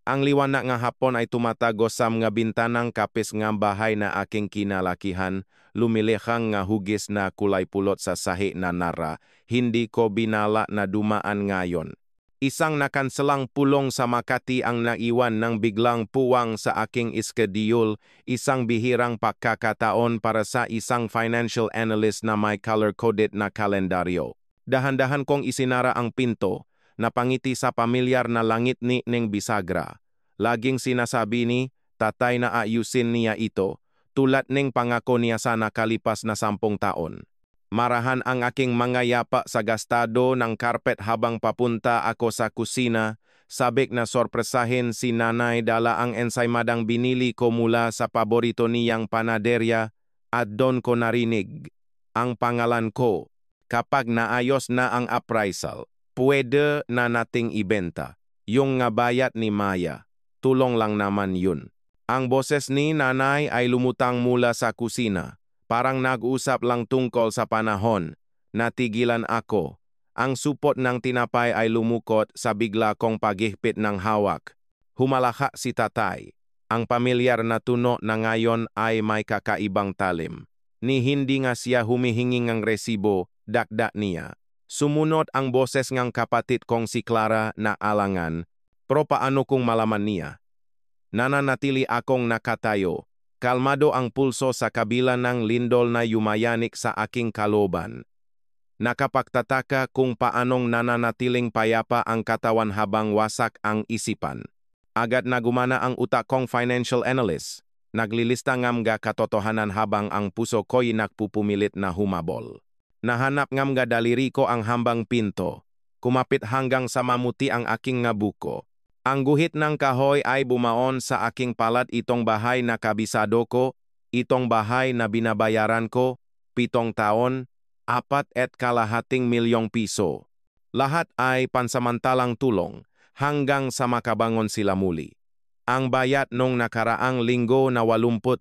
Ang liwanag nga hapon ay tumatagos sa mga bintanang kapis nga bahay na aking kinalakihan, lumilihang nga hugis na kulay pulot sa sahi na nara, hindi ko binala na dumaan ngayon. Isang nakanselang pulong sa Makati ang naiwan ng biglang puwang sa aking iskedyul, isang bihirang pagkakataon para sa isang financial analyst na may color-coded na kalendaryo. Dahan-dahan kong isinara ang pinto, napangiti sa pamilyar na langit ni Ning Bisagra. Laging sinasabi ni, tatay na ayusin niya ito, tulad ning pangako niya sa nakalipas na 10 taon. Marahan ang aking mga yapa sa gastado ng karpet habang papunta ako sa kusina, sabik na sorpresahin si nanay dala ang ensaymadang binili ko mula sa paborito niyang panaderya at doon ko narinig ang pangalan ko. Kapag naayos na ang appraisal, pwede na nating ibenta. Yung nga bayat ni Maya, tulong lang naman yun. Ang boses ni nanay ay lumutang mula sa kusina. Parang nag-usap lang tungkol sa panahon. Natigilan ako. Ang supot ng tinapay ay lumukot sa bigla kong paghihpit ng hawak. Humalaka si tatay. Ang pamilyar na tuno na ngayon ay may kakaibang talim. Ni hindi nga siya humihingi ng resibo, dakdak niya. Sumunod ang boses ng kapatid kong si Clara na alangan. Pero paano kung malaman niya? Nananatili akong nakatayo. Kalmado ang pulso sa kabila ng lindol na yumayanik sa aking kaloban. Nakapagtataka kung paanong nananatiling payapa ang katawan habang wasak ang isipan. Agad na gumana ang utak kong financial analyst. Naglilista ng mga katotohanan habang ang puso ko'y nagpupumilit na humabol. Nahanap ng mga daliri ko ang hambang pinto. Kumapit hanggang sa mamuti ang aking nga buko. Ang guhit ng kahoy ay bumaon sa aking palad, itong bahay na kabisado ko, itong bahay na binabayaran ko, 7 taon, 4.5 milyong piso. Lahat ay pansamantalang tulong, hanggang sa makabangon sila muli. Ang bayad nung nakaraang linggo na 85,000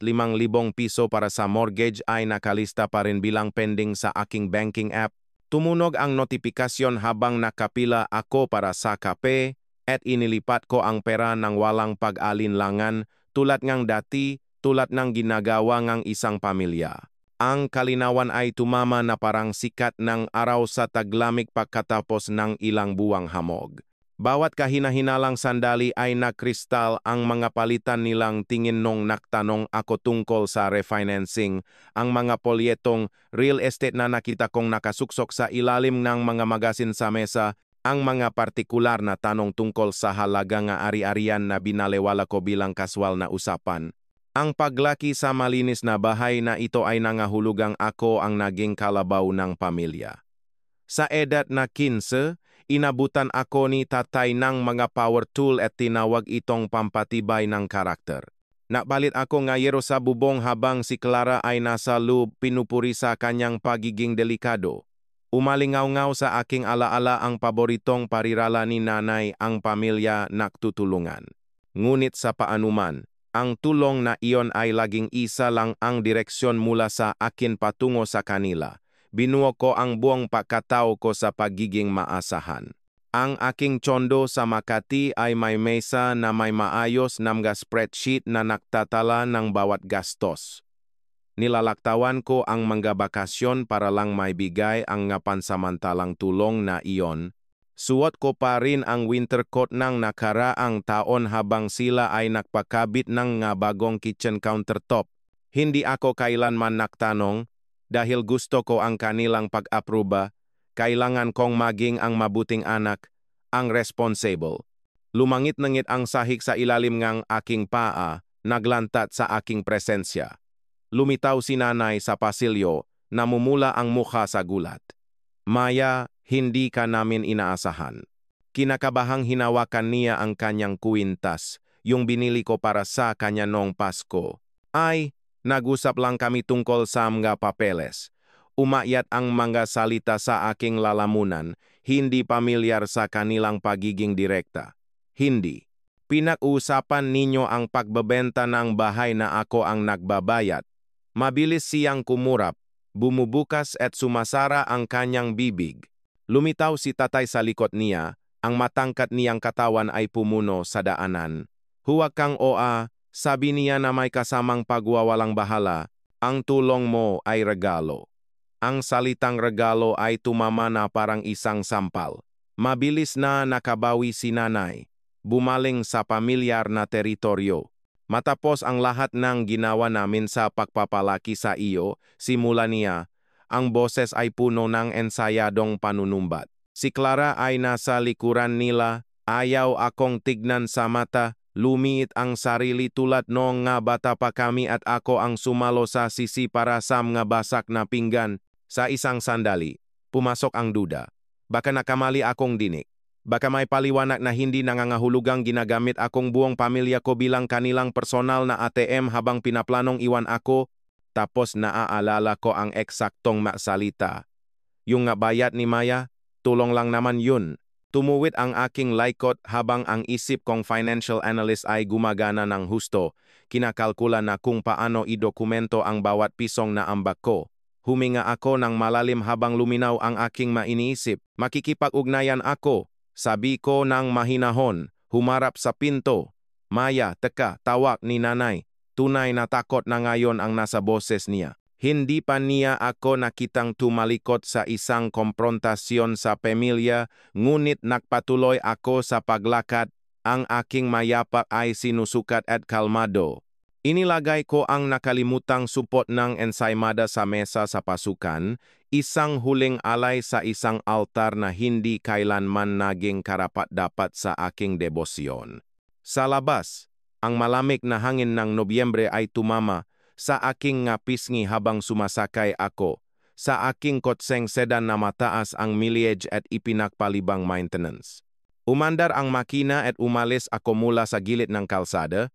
piso para sa mortgage ay nakalista pa rin bilang pending sa aking banking app. Tumunog ang notifikasyon habang nakapila ako para sa kape, at inilipat ko ang pera ng walang pag-alinlangan tulad ngang dati, tulad ng ginagawa ngang isang pamilya. Ang kalinawan ay tumama na parang sikat ng araw sa taglamig pagkatapos ng ilang buwang hamog. Bawat kahinahinalang sandali ay nakristal ang mga palitan nilang tingin nung naktanong ako tungkol sa refinancing, ang mga polyetong real estate na nakita kong nakasuksok sa ilalim ng mga magasin sa mesa, ang mga partikular na tanong tungkol sa halaga nga ari-arian na binalewala ko bilang kaswal na usapan. Ang paglaki sa malinis na bahay na ito ay nangahulugang ako ang naging kalabaw ng pamilya. Sa edad na 15, inabutan ako ni tatay ng mga power tool at tinawag itong pampatibay ng karakter. Nabalit ako ngayero sa bubong habang si Clara ay nasa loob, pinupuri sa kanyang pagiging delikado. Umalingaw-ngaw sa aking alaala ang paboritong parirala ni nanay, ang pamilya nagtutulungan. Ngunit sa paanuman, ang tulong na iyon ay laging isa lang ang direksyon mula sa akin patungo sa kanila. Binuo ko ang buong pagkatao ko sa pagiging maasahan. Ang aking tsondo sa Makati ay may mesa na may maayos na mga spreadsheet na nagtatala ng bawat gastos. Nilalaktawan ko ang mga bakasyon para lang may bigay ang nga pansamantalang tulong na iyon. Suot ko pa rin ang winter coat ng nakaraang taon habang sila ay nakpakabit ng nga bagong kitchen countertop. Hindi ako kailanman naktanong, dahil gusto ko ang kanilang pag-aproba, kailangan kong maging ang mabuting anak, ang responsible. Lumangit-nangit ang sahig sa ilalim ng aking paa, naglantat sa aking presensya. Lumitaw si nanay sa pasilyo, namumula ang mukha sa gulat. Maya, hindi ka namin inaasahan. Kinakabahang hinawakan niya ang kanyang kuwintas, yung binili ko para sa kanya noong Pasko. Ay, nag-usap lang kami tungkol sa mga papeles. Umayat ang mga salita sa aking lalamunan, hindi pamilyar sa kanilang pagiging direkta. Hindi. Pinag-uusapan ninyo ang pagbebenta ng bahay na ako ang nagbabayad. Mabilis siyang kumurap, bumubukas at sumasara ang kanyang bibig. Lumitaw si tatay sa likod niya, ang matangkat niyang katawan ay pumuno sa daanan. Huwag kang oa, sabi niya na may kasamang pagwawalang bahala, ang tulong mo ay regalo. Ang salitang regalo ay tumama na parang isang sampal. Mabilis na nakabawi si nanay, bumaling sa pamilyar na teritoryo. Matapos ang lahat ng ginawa namin sa pagpapalaki sa iyo, simula niya, ang boses ay puno ng ensayadong panunumbat. Si Clara ay nasa likuran nila, ayaw akong tignan sa mata, lumiit ang sarili tulad noong nga bata pa kami at ako ang sumalo sa sisi para sa mga basak na pinggan. Sa isang sandali, pumasok ang duda. Baka nakamali akong dinig. Baka may paliwanag na hindi nangangahulugang ginagamit akong buong pamilya ko bilang kanilang personal na ATM habang pinaplanong iwan ako, tapos naaalala ko ang eksaktong maksalita. Yung nga bayad ni Maya, tulong lang naman yun. Tumuwid ang aking laikot habang ang isip kong financial analyst ay gumagana ng husto. Kinakalkula na kung paano idokumento ang bawat pisong na ambak ko. Huminga ako ng malalim habang luminaw ang aking mainiisip. Makikipag-ugnayan ako. Sabi ko ng mahinahon, humarap sa pinto. Maya, teka, tawag ni nanay. Tunay na takot na ngayon ang nasa boses niya. Hindi pa niya ako nakitang tumalikod sa isang komprontasyon sa pamilya, ngunit nagpatuloy ako sa paglakad. Ang aking mayapak ay sinusukat at kalmado. Inilagay ko ang nakalimutang supot ng ensaymada sa mesa sa pasukan, isang huling alay sa isang altar na hindi kailanman naging karapat-dapat sa aking debosyon. Sa labas, ang malamig na hangin ng Nobyembre ay tumama sa aking pisngi habang sumasakay ako. Sa aking kotseng sedan na mataas ang mileage at ipinagpalibang maintenance. Umandar ang makina at umalis ako mula sa gilid ng kalsada.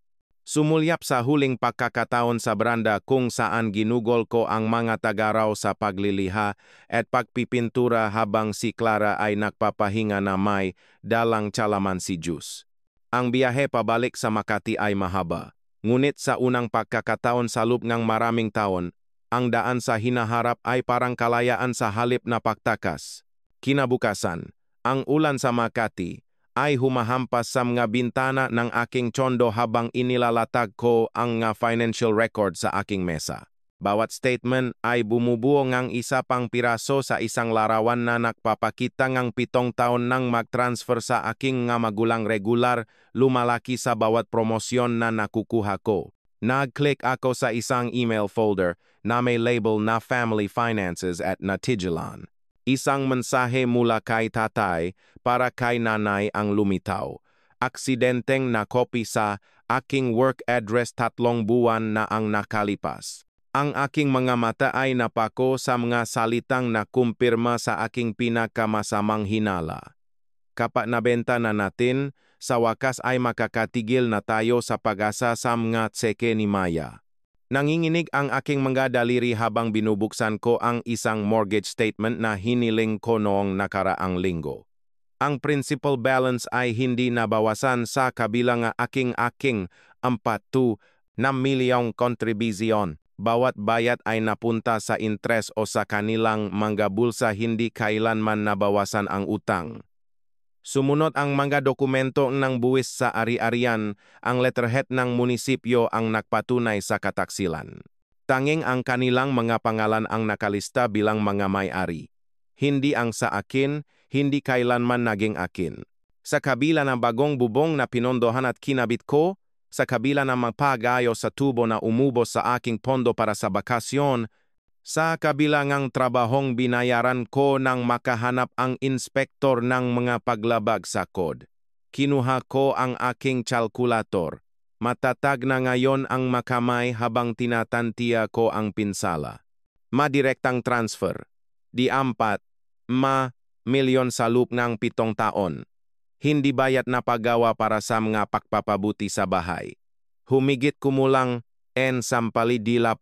Sumulyap sa huling pagkakataon sa beranda kung saan ginugol ko ang mga tagaraw sa pagliliha at pagpipintura habang si Clara ay nagpapahinga na may dalang tsalaman si Jus. Ang biyahe pabalik sa Makati ay mahaba, ngunit sa unang pagkakataon sa loob ng maraming taon, ang daan sa hinaharap ay parang kalayaan sa halip na pagtakas. Kinabukasan, ang ulan sa Makati ay humahampas sa mga bintana ng aking tsondo habang inilalatag ko ang financial record sa aking mesa. Bawat statement ay bumubuo ng isa pang piraso sa isang larawan na nagpapakita ng 7 taon nang mag-transfer sa aking magulang regular, lumalaki sa bawat promosyon na nakukuha ko. Nag-click ako sa isang email folder na may label na Family Finances at Natijilan. Isang mensahe mula kay tatay para kay nanay ang lumitaw. Aksidenteng nakopi sa aking work address 3 buwan na ang nakalipas. Ang aking mga mata ay napako sa mga salitang nakumpirma sa aking pinakamasamang hinala. Kapag nabenta na natin, sa wakas ay makakatigil na tayo sa pag-asa sa mga tseke ni Maya. Nanginginig ang aking mga daliri habang binubuksan ko ang isang mortgage statement na hiniling ko noong nakaraang linggo. Ang principal balance ay hindi nabawasan sa kabilang aking 4 na milyong kontribusyon. Bawat bayad ay napunta sa interes o sa kanilang mga bulsa, hindi kailanman nabawasan ang utang. Sumunod ang mga dokumento ng buwis sa ari-arian, ang letterhead ng munisipyo ang nagpatunay sa kataksilan. Tanging ang kanilang mga pangalan ang nakalista bilang mga may-ari. Hindi ang sa akin, hindi kailanman naging akin. Sa kabila ng bagong bubong na pinondohan at kinabit ko, sa kabila ng magpagayo sa tubo na umubos sa aking pondo para sa bakasyon, sa kabilangang trabahong binayaran ko nang makahanap ang inspektor ng mga paglabag sa kod. Kinuha ko ang aking kalkulator. Matatag na ngayon ang makamay habang tinatantiya ko ang pinsala. Madirektang transfer. Di 4 milyon sa loob ng 7 taon. Hindi bayad na paggawa para sa mga pagpapabuti sa bahay. Humigit kumulang 8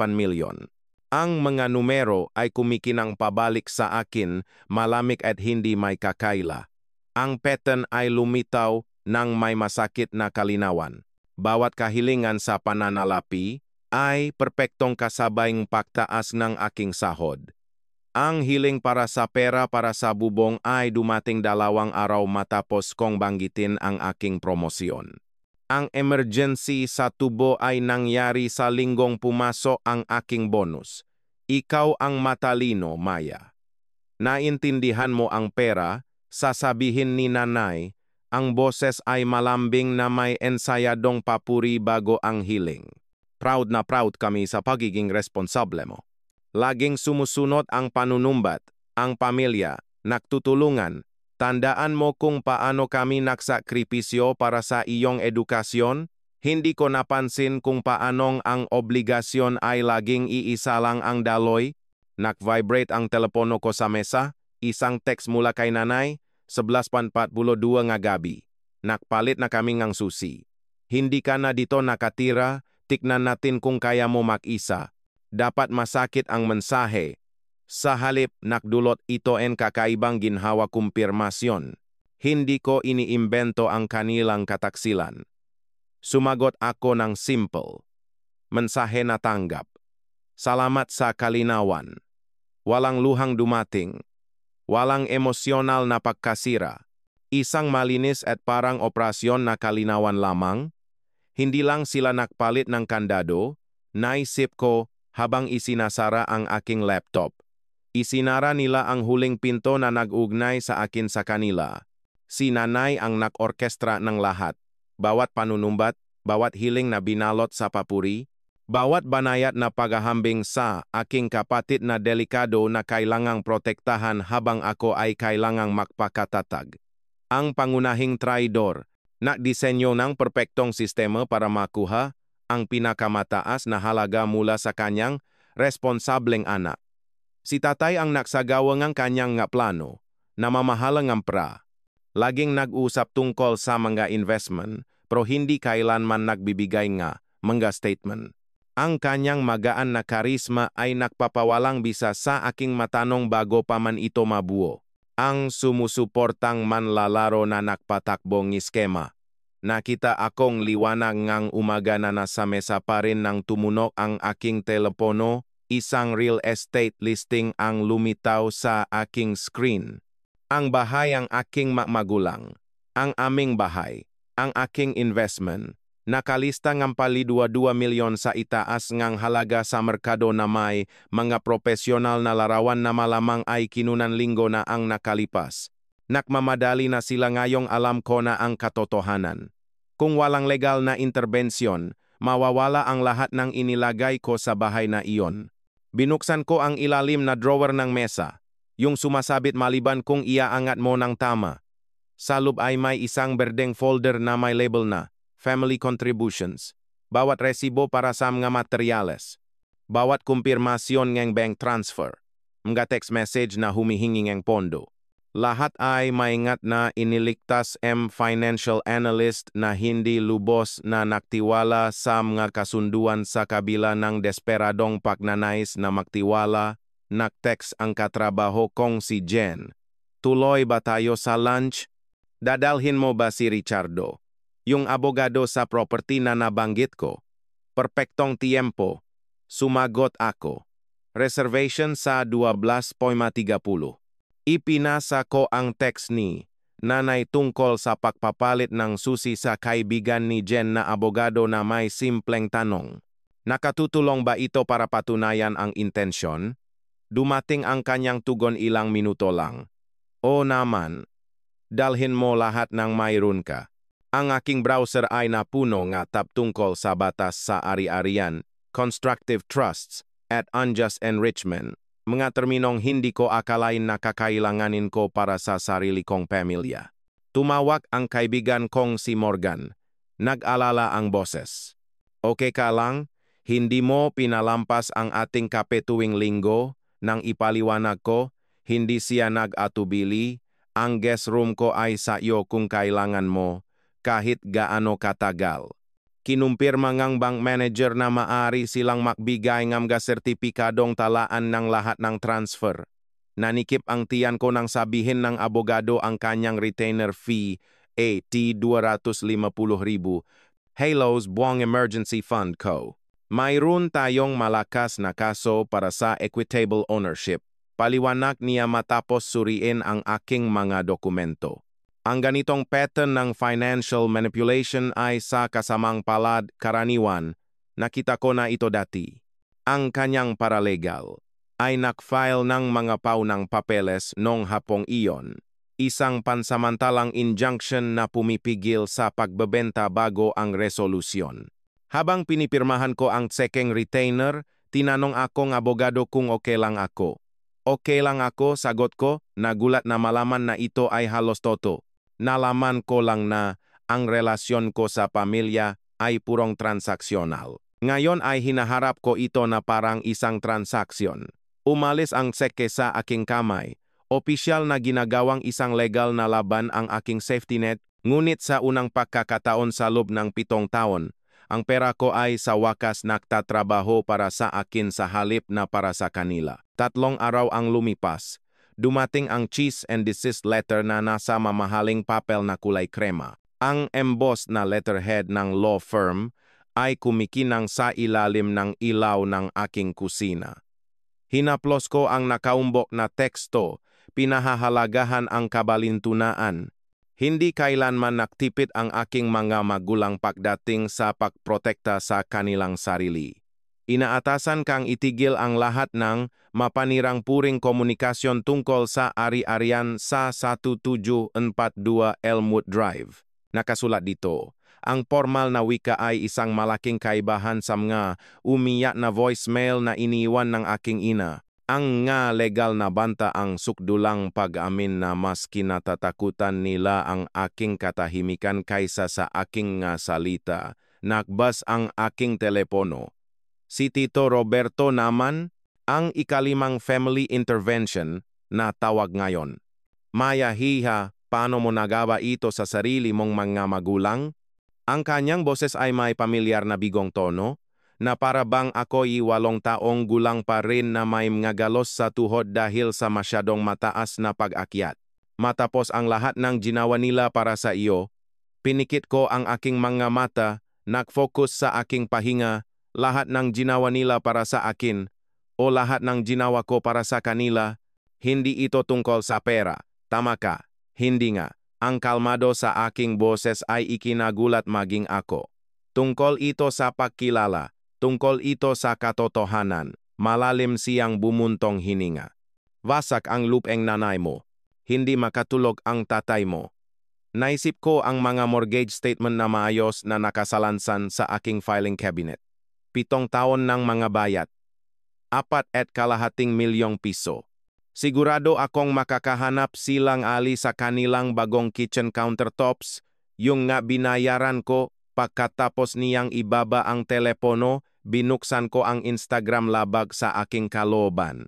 milyon. Ang mga numero ay kumikinang pabalik sa akin, malamig at hindi may kakaila. Ang pattern ay lumitaw ng may masakit na kalinawan. Bawat kahilingan sa pananalapi ay perpektong kasabayng pagtaas ng aking sahod. Ang hiling para sa pera para sa bubong ay dumating 2 araw matapos kong banggitin ang aking promosyon. Ang emergency sa tubo ay nangyari sa linggong pumasok ang aking bonus. Ikaw ang matalino, Maya. Naintindihan mo ang pera, sasabihin ni nanay, ang boses ay malambing na may ensayadong papuri bago ang hiling. Proud na proud kami sa pagiging responsable mo. Laging sumusunod ang panunumbat, ang pamilya, nagtutulungan. Tandaan mo kung paano kami nagsakripisyo para sa iyong edukasyon. Hindi ko napansin kung paanong ang obligasyon ay laging iisa lang ang daloy. Nag-vibrate ang telepono ko sa mesa. Isang text mula kay nanay, 11:42 nga gabi. Nakpalit na kami ngang susi. Hindi ka na dito nakatira, tiknan natin kung kaya mo mag-isa. Dapat masakit ang mensahe. Sa halip, nakdulot ito en kakaibang ginhawa kumpirmasyon. Hindi ko iniimbento ang kanilang kataksilan. Sumagot ako ng simple. Mensahe na tanggap. Salamat sa kalinawan. Walang luhang dumating. Walang emosyonal na pagkasira. Isang malinis at parang operasyon na kalinawan lamang. Hindi lang sila nakpalit ng kandado, naisip ko habang isinasara ang aking laptop. Isinara nila ang huling pinto na nag-ugnay sa akin sa kanila. Si nanay ang nak-orkestra ng lahat. Bawat panunumbat, bawat hiling na binalot sa papuri, bawat banayat na paghahambing sa aking kapatid na delikado na kailangang protektahan habang ako ay kailangang magpakatatag. Ang pangunahing traidor, nagdisenyo ng perpektong sistema para makuha ang pinakamataas na halaga mula sa kanyang responsableng anak. Si tatay ang nagsagawa ng kanyang nga plano, na mamahalang ang pra. Laging nag-usap tungkol sa mga investment, pero hindi kailanman nagbibigay nga mga statement. Ang kanyang magaan na karisma ay nagpapawalang bisa sa aking matanong bago pa man ito mabuo. Ang sumusuportang manlalaro na nakpatakbong iskema. Nakita akong liwanag ngang umaga na nasa mesa pa rin nang tumunok ang aking telepono. Isang real estate listing ang lumitaw sa aking screen. Ang bahay ang aking magulang. Ang aming bahay. Ang aking investment. Nakalista ng pali 22 milyon sa itaas ngang halaga sa merkado na may mga profesional na larawan na malamang ay kinunan linggo na ang nakalipas. Nakmamadali na sila ngayong alam ko na ang katotohanan. Kung walang legal na interbensyon, mawawala ang lahat ng inilagay ko sa bahay na iyon. Binuksan ko ang ilalim na drawer ng mesa, yung sumasabit maliban kung iaangat mo ng tama. Sa loob ay may isang berdeng folder na may label na Family Contributions. Bawat resibo para sa mga materyales. Bawat kumpirmasyon ng bank transfer. Mga text message na humihingi ng pondo. Lahat ay maingat na iniligtas financial analyst na hindi lubos na naktiwala sa mga kasunduan sa kabila ng desperadong pagnanais na magtiwala. Nag-text ang katrabaho kong si Jen. Tuloy ba tayo sa lunch? Dadalhin mo ba si Richardo? Yung abogado sa property na nabanggit ko. Perpektong tiempo. Sumagot ako. Reservation sa 12:30. Ipinasa ko ang text ni nanay tungkol sa pagpapalit ng susi sa kaibigan ni Jen na abogado na may simpleng tanong. Nakatutulong ba ito para patunayan ang intensyon? Dumating ang kanyang tugon ilang minuto lang. O naman, dalhin mo lahat ng mayroon ka. Ang aking browser ay napuno nga tab tungkol sa batas sa ari-arian, constructive trusts, at unjust enrichment. Mga terminong hindi ko akalain na kakailanganin ko para sa sarili kong pamilya. Tumawag ang kaibigan kong si Morgan. Nag-alala ang boses. Okay ka lang? Hindi mo pinalampas ang ating kape tuwing linggo? Nang ipaliwanag ko, hindi siya nag-atubili. Ang guest room ko ay sa iyo kung kailangan mo, kahit gaano katagal. Kinumpirma ngang bank manager na maari silang makbigay ng mga sertipikadong talaan ng lahat ng transfer. Nanikip ang tiyan ko nang sabihin ng abogado ang kanyang retainer fee, $250,000. Halos buwang emergency fund ko. Mayroon tayong malakas na kaso para sa equitable ownership. Paliwanag niya matapos suriin ang aking mga dokumento. Ang ganitong pattern ng financial manipulation ay sa kasamang palad karaniwan, nakita ko na ito dati. Ang kanyang paralegal ay nakfile ng mga paunang papeles noong hapong iyon, isang pansamantalang injunction na pumipigil sa pagbebenta bago ang resolusyon. Habang pinipirmahan ko ang tsekeng retainer, tinanong akong abogado kung okay lang ako. Okay lang ako, sagot ko, nagulat na malaman na ito ay halos toto. Nalaman ko lang na ang relasyon ko sa pamilya ay purong transaksyonal. Ngayon ay hinaharap ko ito na parang isang transaksyon. Umalis ang tseke sa aking kamay. Opisyal na ginagawang isang legal na laban ang aking safety net, ngunit sa unang pagkakataon sa loob ng 7 taon, ang pera ko ay sa wakas nagtatrabaho para sa akin sa halip na para sa kanila. 3 araw ang lumipas. Dumating ang cease and desist letter na nasa mamahaling papel na kulay krema. Ang embossed na letterhead ng law firm ay kumikinang sa ilalim ng ilaw ng aking kusina. Hinaplos ko ang nakaumbok na teksto, pinahahalagahan ang kabalintunaan. Hindi kailanman naktipid ang aking mga magulang pagdating sa pagprotekta sa kanilang sarili. Inaatasan kang itigil ang lahat ng mapanirang puring komunikasyon tungkol sa ari-arian sa 1742 Elmwood Drive. Nakasulat dito, ang formal na wika ay isang malaking kaibahan sa mga umiyak na voicemail na iniwan ng aking ina. Ang nga legal na banta ang sukdulang pag-amin na mas kinatatakutan nila ang aking katahimikan kaysa sa aking nga salita. Nakbas ang aking telepono. Si Tito Roberto naman, ang ikalimang family intervention na tawag ngayon. Maya hiha, paano mo nagawa ito sa sarili mong mga magulang? Ang kanyang boses ay may pamilyar na bigong tono, na para bang ako'y 8 taong gulang pa rin na may mga galos sa tuhod dahil sa masyadong mataas na pag-akyat. Matapos ang lahat ng ginawa nila para sa iyo, pinikit ko ang aking mga mata, nag-focus sa aking pahinga, lahat ng ginawa nila para sa akin, o lahat ng ginawa ko para sa kanila, hindi ito tungkol sa pera. Tama ka, hindi nga. Ang kalmado sa aking boses ay ikinagulat maging ako. Tungkol ito sa pagkilala, tungkol ito sa katotohanan, malalim siyang bumuntong hininga. Wasak ang lupeng nanay mo, hindi makatulog ang tatay mo. Naisip ko ang mga mortgage statement na maayos na nakasalansan sa aking filing cabinet. 7 taon ng mga bayad. 4.2 milyong piso. Sigurado akong makakahanap silang ali sa kanilang bagong kitchen countertops, yung nga binayaran ko. Pagkatapos niyang ibaba ang telepono, binuksan ko ang Instagram labag sa aking kalooban.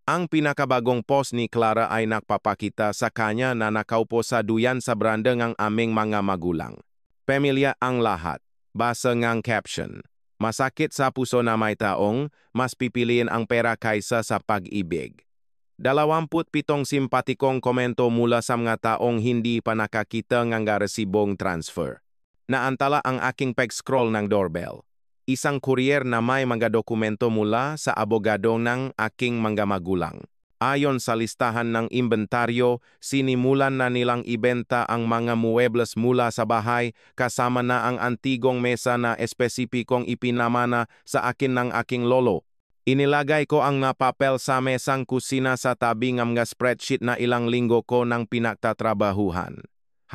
Ang pinakabagong post ni Clara ay nagpapakita sa kanya na nakaupo sa duyan sa brandeng ang aming mga magulang. Pamilya ang lahat. Basa ngang caption. Masakit sa puso na may taong mas pipiliin ang pera kaysa sa pag-ibig. 27 simpatikong komento mula sa mga taong hindi pa nakakita ng resibong transfer. Naantala ang aking pag-scroll ng doorbell. Isang courier na may mga dokumento mula sa abogado ng aking mga magulang. Ayon sa listahan ng inventaryo, sinimulan na nilang ibenta ang mga muebles mula sa bahay kasama na ang antigong mesa na espesipikong ipinamana sa akin ng aking lolo. Inilagay ko ang napapel sa mesang kusina sa tabi ng mga spreadsheet na ilang linggo ko ng pinagtatrabahuhan.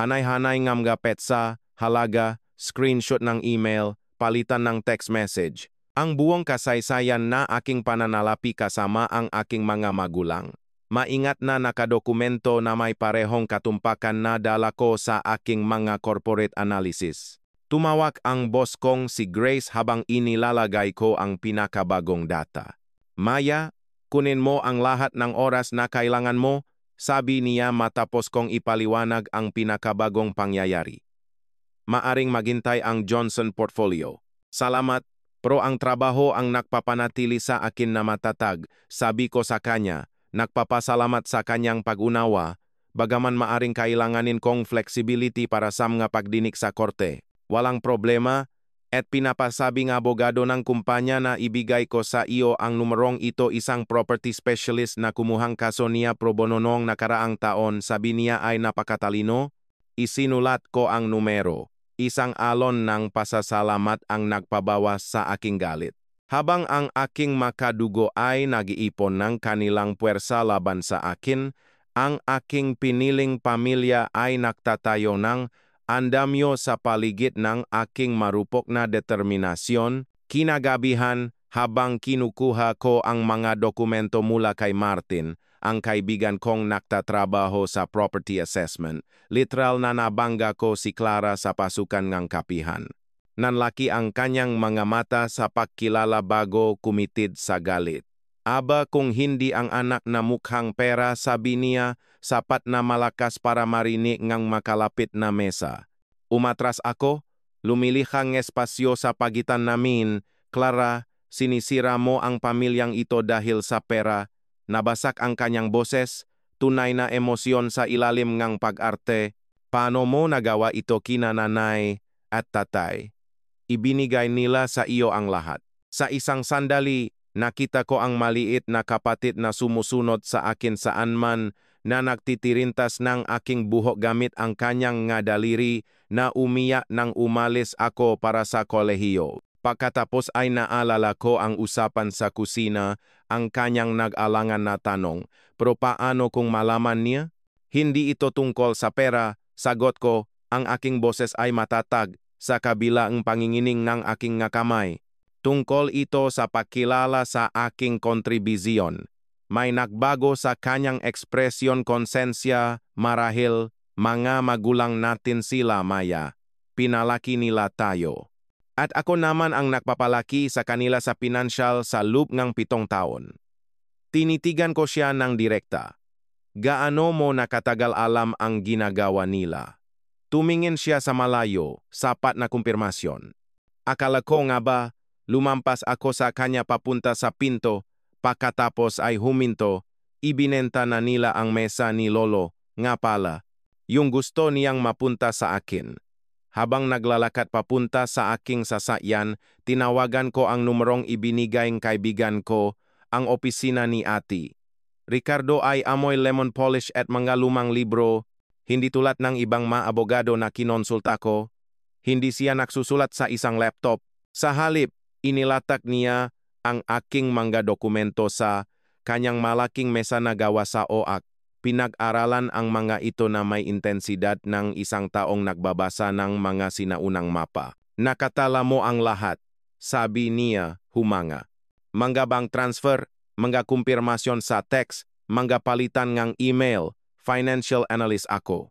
Hanay-hanay ng mga petsa, halaga, screenshot ng email, palitan ng text message. Ang buong kasaysayan na aking pananalapi kasama ang aking mga magulang. Maingat na nakadokumento na may parehong katumpakan na dala ko sa aking mga corporate analysis. Tumawag ang boss kong si Grace habang inilalagay ko ang pinakabagong data. Maya, kunin mo ang lahat ng oras na kailangan mo, sabi niya matapos kong ipaliwanag ang pinakabagong pangyayari. Maaring maghintay ang Johnson portfolio. Salamat. Pero ang trabaho ang nagpapanatili sa akin na matatag, sabi ko sa kanya, nagpapasalamat sa kanyang pag-unawa, bagaman maaring kailanganin kong flexibility para sa mga pagdinig sa korte. Walang problema, at pinapasabi ng abogado ng kumpanya na ibigay ko sa iyo ang numerong ito isang property specialist na kumuhang kaso niya pro bono noong nakaraang taon, sabi niya ay napakatalino. Isinulat ko ang numero. Isang alon ng pasasalamat ang nagpabawas sa aking galit. Habang ang aking makadugo ay nag-iipon ng kanilang puwersa laban sa akin, ang aking piniling pamilya ay nagtatayo ng andamyo sa paligid ng aking marupok na determinasyon. Kinagabihan, habang kinukuha ko ang mga dokumento mula kay Martin, ang kaibigan kong nagtatrabaho sa property assessment, literal na nabangga ko si Clara sa pasukan ng kapihan. Nanlaki ang kanyang mga mata sa pagkilala bago kumitid sa galit. Aba kung hindi ang anak na mukhang pera, sabi niya, sapat na malakas para marinig ngang makalapit na mesa. Umatras ako, lumilihang espasyo sa pagitan namin. Clara, sinisira mo ang pamilyang ito dahil sa pera. Nabasak ang kanyang boses, tunay na emosyon sa ilalim ng pag-arte. Paano mo nagawa ito kina nanay at tatay? Ibinigay nila sa iyo ang lahat. Sa isang sandali, nakita ko ang maliit na kapatid na sumusunod sa akin saan man na nagtitirintas ng aking buhok gamit ang kanyang nga daliri na umiyak nang umalis ako para sa kolehiyo. Pagkatapos ay naalala ko ang usapan sa kusina, ang kanyang nag-alangan na tanong, pero paano kung malaman niya? Hindi ito tungkol sa pera, sagot ko, ang aking boses ay matatag sa kabila ng pangingining ng aking nga kamay. Tungkol ito sa pagkilala sa aking kontribisyon. May nagbago sa kanyang ekspresyon konsensya, marahil, mga magulang natin sila Maya. Pinalaki nila tayo. At ako naman ang nagpapalaki sa kanila sa pinansyal sa loob ng 7 taon. Tinitigan ko siya ng direkta. Gaano mo nakatagal alam ang ginagawa nila? Tumingin siya sa malayo, sapat na kumpirmasyon. Akala ko nga ba, lumampas ako sa kanya papunta sa pinto, pagkatapos ay huminto, ibinenta na nila ang mesa ni Lolo, nga pala, yung gusto niyang mapunta sa akin. Habang naglalakad papunta sa aking sasakyan, tinawagan ko ang numerong ibinigay ng kaibigan ko, ang opisina ni Ati. Ricardo ay amoy lemon polish at mga lumang libro, hindi tulad ng ibang mga abogado na kinonsulta ko. Hindi siya nagsusulat sa isang laptop. Sa halip, inilatak niya ang aking mga dokumento sa kanyang malaking mesa na gawa sa oak. Pinag-aralan ang mga ito na may intensidad ng isang taong nagbabasa ng mga sinaunang mapa. Nakatala mo ang lahat, sabi niya, humanga. Mga bank transfer, mga kumpirmasyon sa text, mga palitan ng email, financial analyst ako.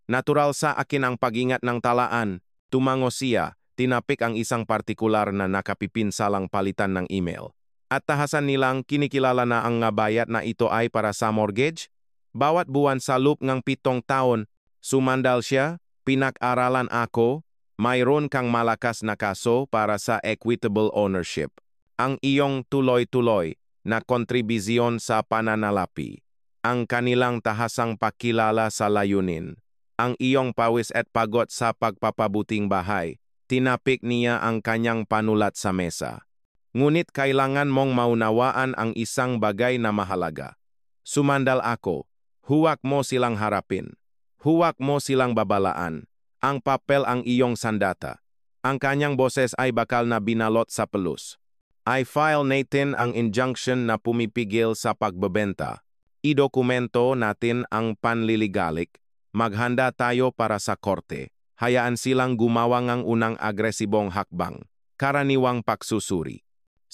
Natural sa akin ang pag-ingat ng talaan, tumango siya, tinapik ang isang partikular na nakapipinsalang palitan ng email. At tahasan nilang kinikilala na ang nga bayad na ito ay para sa mortgage. Bawat buwan sa loob ng 7 taon, sumandal siya, pinag-aralan ako, mayroon kang malakas na kaso para sa equitable ownership. Ang iyong tuloy-tuloy na kontribisyon sa pananalapi. Ang kanilang tahasang pakilala sa layunin. Ang iyong pawis at pagod sa pagpapabuting bahay. Tinapik niya ang kanyang panulat sa mesa. Ngunit kailangan mong maunawaan ang isang bagay na mahalaga. Sumandal ako. Huwag mo silang harapin. Huwag mo silang babalaan. Ang papel ang iyong sandata. Ang kanyang boses ay bakal na binalot sa pelus. I file natin ang injunction na pumipigil sa pagbebenta. Idokumento natin ang panliligalik. Maghanda tayo para sa korte. Hayaan silang gumawa ng unang agresibong hakbang. Karaniwang pagsusuri.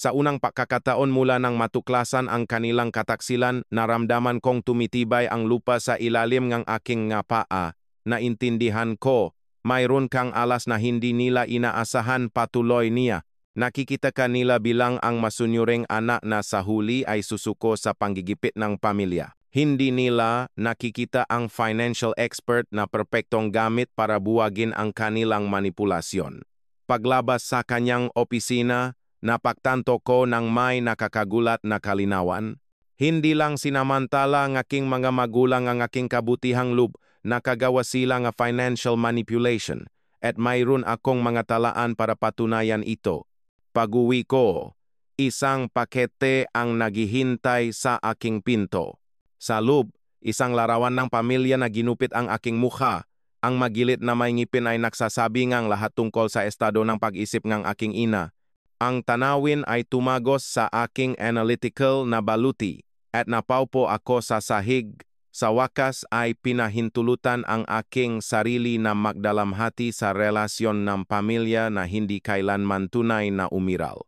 Sa unang pagkakataon mula nang matuklasan ang kanilang kataksilan, naramdaman kong tumitibay ang lupa sa ilalim ng aking nga paa. Naintindihan ko, mayroon kang alas na hindi nila inaasahan, patuloy niya. Nakikita ka nila bilang ang masunyuring anak na sa huli ay susuko sa panggigipit ng pamilya. Hindi nila nakikita ang financial expert na perpektong gamit para buwagin ang kanilang manipulasyon. Paglabas sa kanyang opisina, napagtanto ko ng may nakakagulat na kalinawan. Hindi lang sinamantala ng aking mga magulang ang aking kabutihang loob, nakagawa sila ng financial manipulation, at mayroon akong mga talaan para patunayan ito. Pag-uwi ko, isang pakete ang naghihintay sa aking pinto. Sa loob, isang larawan ng pamilya na ginupit ang aking mukha, Ang magilit na may ngipin ay nagsasabi ngang lahat tungkol sa estado ng pag-isip ng aking ina. Ang tanawin ay tumagos sa aking analytical na baluti at napaupo ako sa sahig. Sa wakas ay pinahintulutan ang aking sarili na magdalamhati sa relasyon ng pamilya na hindi kailanman tunay na umiral.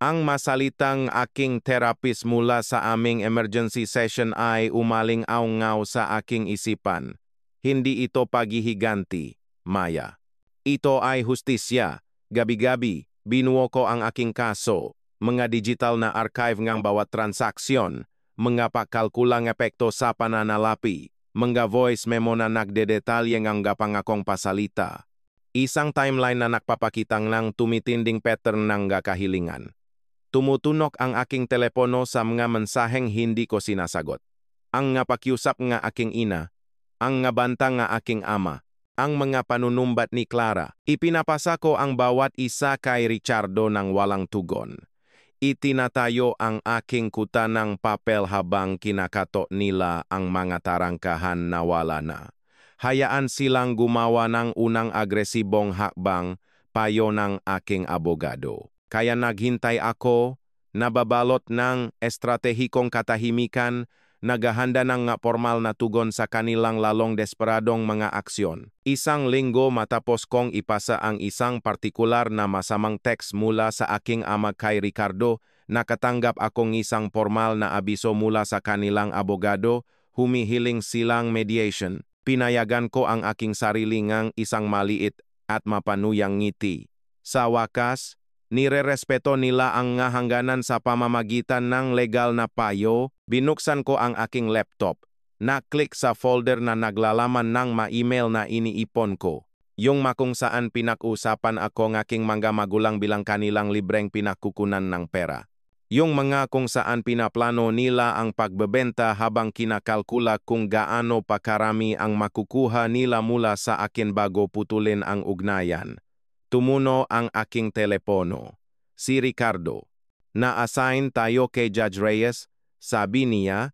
Ang masalitang aking therapist mula sa aming emergency session ay umaling-aw-ngaw sa aking isipan. Hindi ito paghihiganti, Maya. Ito ay hustisya. Gabi-gabi, binuo ko ang aking kaso, mga digital na archive ngang bawat transaksyon, mga pakalkulang epekto sa pananalapi, mga voice memo na nagdedetalye ngang gapangakong pasalita. Isang timeline na nagpapakitang ng tumitinding pattern ng kahilingan. Tumutunok ang aking telepono sa mga mensaheng hindi ko sinasagot. Ang nga pakiusap nga aking ina, ang nga banta nga aking ama, ang mga panunumbat ni Clara. Ipinapasa ko ang bawat isa kay Richardo ng walang tugon. Itinatayo ang aking kuta ng papel habang kinakato nila ang mga tarangkahan na wala na. Hayaan silang gumawa ng unang agresibong hakbang, payo ng aking abogado. Kaya naghintay ako, nababalot ng estratehikong katahimikan, naghahanda ng formal na tugon sa kanilang lalong desperadong mga aksyon. Isang linggo matapos kong ipasa ang isang partikular na masamang text mula sa aking ama kay Ricardo, nakatanggap akong isang formal na abiso mula sa kanilang abogado, humihiling silang mediation. Pinayagan ko ang aking sarili ngang isang maliit at mapanuyang ngiti. Sa wakas, nirerespeto nila ang nga hangganan sa pamamagitan ng legal na payo. Binuksan ko ang aking laptop. Na-click sa folder na naglalaman ng ma-email na iniipon ko. Yung makung saan pinag-usapan ako ng aking mga magulang bilang kanilang libreng pinakukunan ng pera. Yung mga kung saan pinaplano nila ang pagbebenta habang kinakalkula kung gaano pa karami ang makukuha nila mula sa akin bago putulin ang ugnayan. Tumuno ang aking telepono. Si Ricardo. Na-assign tayo kay Judge Reyes. Sabi niya,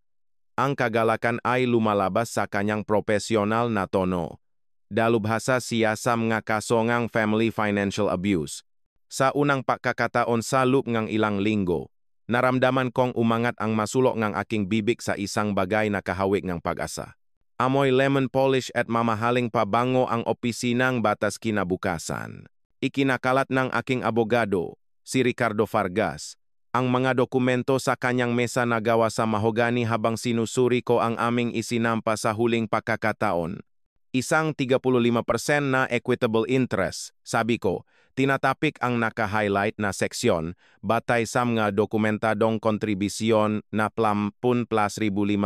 ang kagalakan ay lumalabas sa kanyang profesional na tono. Dalubhasa siya sa mga kaso ngang family financial abuse. Sa unang pagkakataon sa loob ng ilang linggo, naramdaman kong umangat ang masulok ng aking bibig sa isang bagay na kahawig ng pag-asa. Amoy lemon polish at mamahaling pabango ang opisinang batas kinabukasan. Ikinakalat ng aking abogado, si Ricardo Fargas, ang mga dokumento sa kanyang mesa na gawa sa mahogani habang sinusuri ko ang aming isinampa sa huling pagkakataon. Isang 35% na equitable interest, sabi ko, tinatapik ang naka-highlight na seksyon batay sa mga dokumentadong kontribisyon na 10+5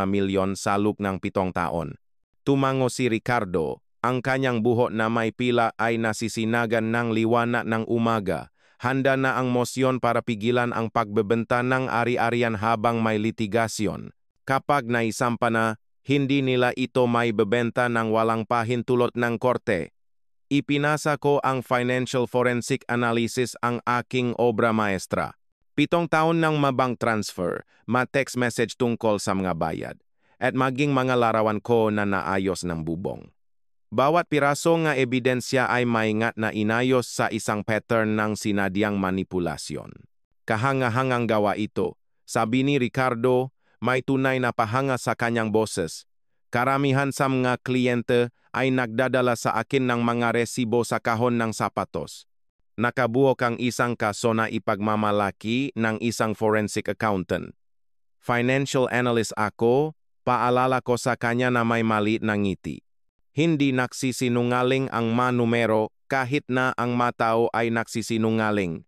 milyon sa loob ng 7 taon. Tumango si Ricardo, ang kanyang buhok na may pila ay nasisinagan ng liwanag ng umaga. Handa na ang mosyon para pigilan ang pagbebenta ng ari-arian habang may litigasyon. Kapag naisampa na, hindi nila ito may bebenta ng walang pahintulot ng korte. Ipinasa ko ang financial forensic analysis ang aking obra maestra. 7 taon ng mabank transfer, ma-text message tungkol sa mga bayad, at maging mga larawan ko na naayos ng bubong. Bawat piraso nga ebidensya ay maingat na inayos sa isang pattern ng sinadyang manipulasyon. Kahangahangang gawa ito, sabi ni Ricardo, may tunay na pahanga sa kanyang boses. Karamihan sa mga kliyente ay nagdadala sa akin ng mga resibo sa kahon ng sapatos. Nakabuo kang isang kaso na ipagmamalaki ng isang forensic accountant. Financial analyst ako, paalala ko sa kanya na may maliit na ngiti. Hindi nagsisinungaling ang manumero kahit na ang matao ay nagsisinungaling.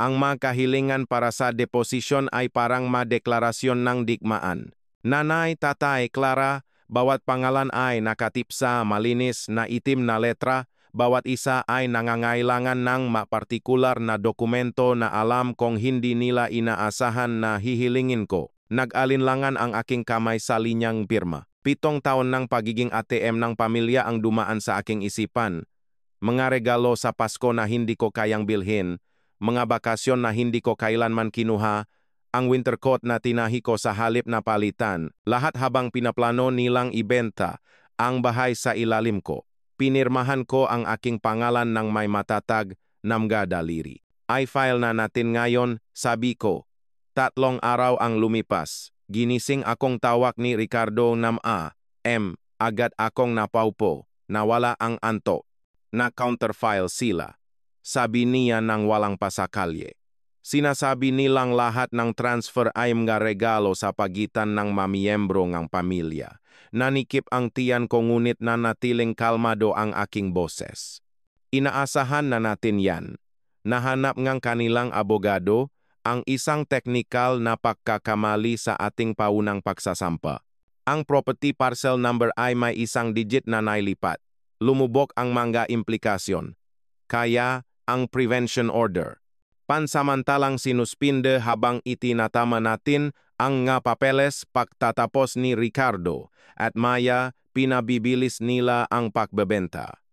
Ang makahilingan para sa deposisyon ay parang madeklarasyon ng digmaan. Nanay, tatay, Clara, bawat pangalan ay nakatip sa malinis na itim na letra, bawat isa ay nangangailangan ng mapartikular na dokumento na alam kong hindi nila inaasahan na hihilingin ko. Nag-alinlangan ang aking kamay sa linyang pirma. 7 taon ng pagiging ATM ng pamilya ang dumaan sa aking isipan. Mga regalo sa Pasko na hindi ko kayang bilhin, mga bakasyon na hindi ko kailanman kinuha, ang winter coat na tinahi ko sa halip na palitan, lahat habang pinaplano nilang ibenta ang bahay sa ilalim ko. Pinirmahan ko ang aking pangalan ng may matatag na mga daliri. I-file na natin ngayon, sabi ko. 3 araw ang lumipas. Ginising akong tawag ni Ricardo ng agad akong napaupo. Nawala ang antok. Na-counterfile sila. Sabi niya ng walang pasakalye. Sinasabi nilang lahat ng transfer ay mga regalo sa pagitan ng mamiyembro ng pamilya. Nanikip ang tiyan ko ngunit nanatiling kalmado ang aking boses. Inaasahan na natin yan. Nahanap ngang kanilang abogado ang isang teknikal na pagkakamali sa ating paunang pagsasampa. Ang property parcel number ay may isang digit na nailipat. Lumubok ang mga implikasyon. Kaya ang prevention order. Pansamantalang sinuspinde habang itinatama natin ang nga papeles pagtatapos ni Ricardo at Maya pinabibilis nila ang pagbebenta.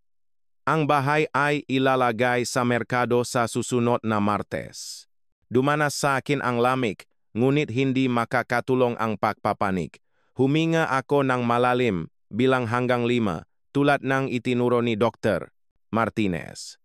Ang bahay ay ilalagay sa merkado sa susunod na Martes. Dumanas sa akin ang lamig, ngunit hindi makakatulong ang pagpapanik. Huminga ako ng malalim bilang hanggang 5, tulad ng itinuro ni Dr. Martinez.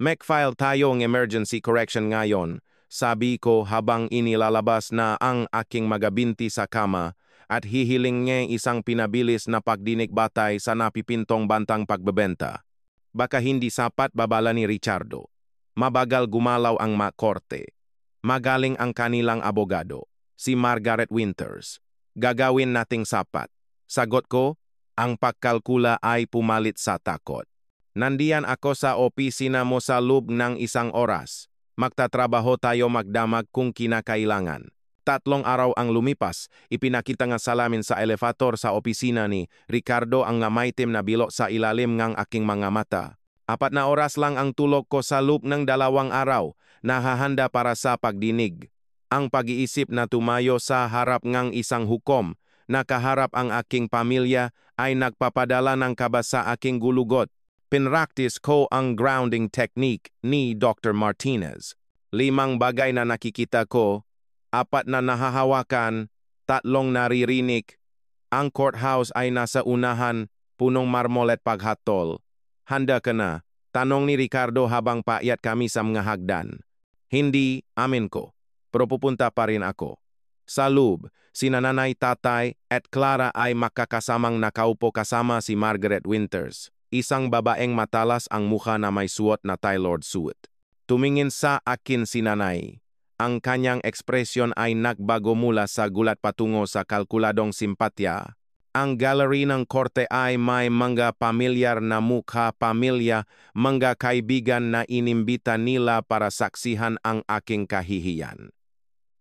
Mag-file tayo ng emergency correction ngayon, sabi ko habang inilalabas na ang aking magabinti sa kama at hihiling niya isang pinabilis na pagdinig batay sa napipintong bantang pagbebenta. Baka hindi sapat babala ni Ricardo. Mabagal gumalaw ang makorte. Magaling ang kanilang abogado, si Margaret Winters. Gagawin nating sapat. Sagot ko, ang pagkalkula ay pumalit sa takot. Nandiyan ako sa opisina mo sa loob ng 1 oras. Magtatrabaho tayo magdamag kung kinakailangan. 3 araw ang lumipas, ipinakita nga salamin sa elevator sa opisina ni Ricardo ang maitim na bilok sa ilalim ng aking mga mata. 4 na oras lang ang tulog ko sa loob ng 2 araw, nahahanda para sa pagdinig. Ang pag-iisip na tumayo sa harap ng isang hukom, nakaharap ang aking pamilya ay nagpapadala ng kaba sa aking gulugot. Pinractice ko ang grounding technique ni Dr. Martinez. 5 bagay na nakikita ko, 4 na nahahawakan, 3 naririnig. Ang courthouse ay nasa unahan, punong marmol at paghatol. Handa ka na? Tanong ni Ricardo habang paakyat kami sa mga hagdan. Hindi, amin ko. Pero pupunta pa rin ako. Sa loob, sina nanay, tatay at Clara ay makakasamang nakaupo kasama si Margaret Winters. Isang babaeng matalas ang mukha na may suot na tailored suit. Tumingin sa akin si nanay. Ang kanyang ekspresyon ay nagbago mula sa gulat patungo sa kalkuladong simpatya. Ang gallery ng korte ay may mga pamilyar na mukha pamilya, mga kaibigan na inimbita nila para saksihan ang aking kahihiyan.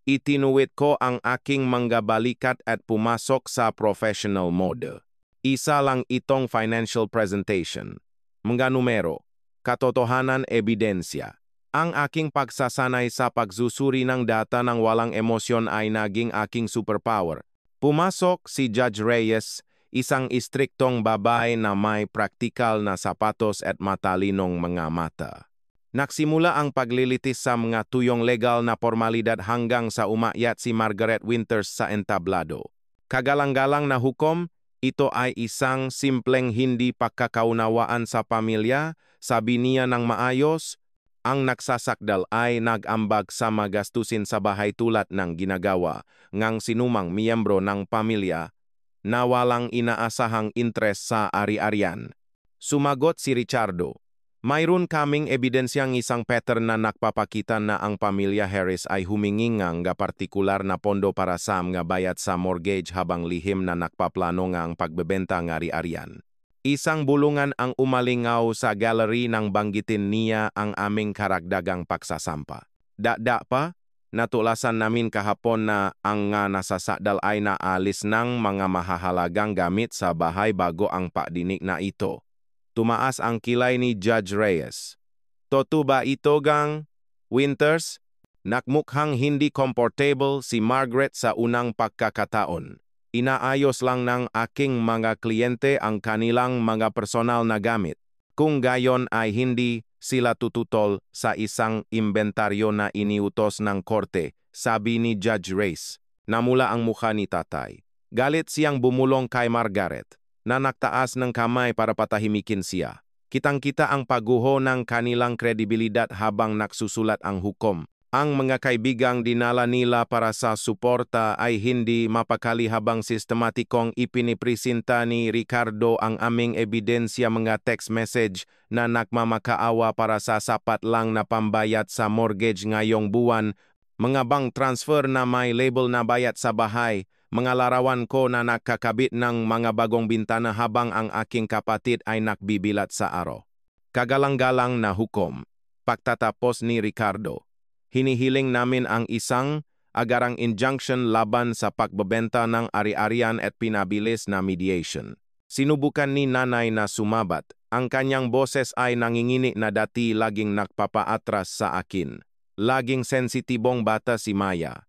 Itinuwid ko ang aking mga balikat at pumasok sa professional mode. Isa lang itong financial presentation. Mga numero, katotohanan, ebidensya. Ang aking pagsasanay sa pagsusuri ng data ng walang emosyon ay naging aking superpower. Pumasok si Judge Reyes, isang istriktong babae na may praktikal na sapatos at matalinong mga mata. Nagsimula ang paglilitis sa mga tuyong legal na formalidad hanggang sa umakyat si Margaret Winters sa entablado. Kagalang-galang na hukom, ito ay isang simpleng hindi pagkakaunawaan sa pamilya, sabi niya ng maayos. Ang nagsasakdal ay nag-ambag sa magastusin sa bahay tulad ng ginagawa ngang sinumang miyembro ng pamilya na walang inaasahang interes sa ari-arian. Sumagot si Ricardo. Mayroon kaming ebidensyang isang pattern na nagpapakita na ang pamilya Harris ay humingi ng partikular na pondo para sa mga bayad sa mortgage habang lihim na nagpaplano nga ang pagbebenta ng ari-arian. Isang bulungan ang umalingaw sa gallery nang banggitin niya ang aming karagdagang pagsasampa. Dada pa, natulasan namin kahapon na ang nga nasasakdal ay naalis ng mga mahahalagang gamit sa bahay bago ang pagdinig na ito. Tumaas ang kilay ni Judge Reyes. Totoo ba ito, gang? Winters? Nakmukhang hindi comfortable si Margaret sa unang pagkakataon. Inaayos lang ng aking mga kliyente ang kanilang mga personal na gamit. Kung gayon ay hindi sila tututol sa isang inventaryo na iniutos ng korte, sabi ni Judge Reyes. Namula ang mukha ni tatay. Galit siyang bumulong kay Margaret. na nagtaas ng kamay para patahimikin siya. Kitang-kita ang pagguho ng kanilang kredibilidad habang nagsusulat ang hukom. Ang mga kaibigang dinala nila para sa suporta ay hindi mapakali habang sistematikong ipinipresenta ni Ricardo ang aming ebidensya, mga text message na nagmamakaawa para sa sapat lang na pambayad sa mortgage ngayong buwan, mga bank transfer na may label na bayad sa bahay, mga larawan ko na nakakabit ng mga bagong bintana habang ang aking kapatid ay nakbibilat sa araw. Kagalang-galang na hukom. Pagtatapos ni Ricardo, hinihiling namin ang isang agarang injunction laban sa pagbebenta ng ari-arian at pinabilis na mediation. Sinubukan ni nanay na sumabat. Ang kanyang boses ay nangingini na dati laging nagpapaatras sa akin. Laging sensitibong bata si Maya.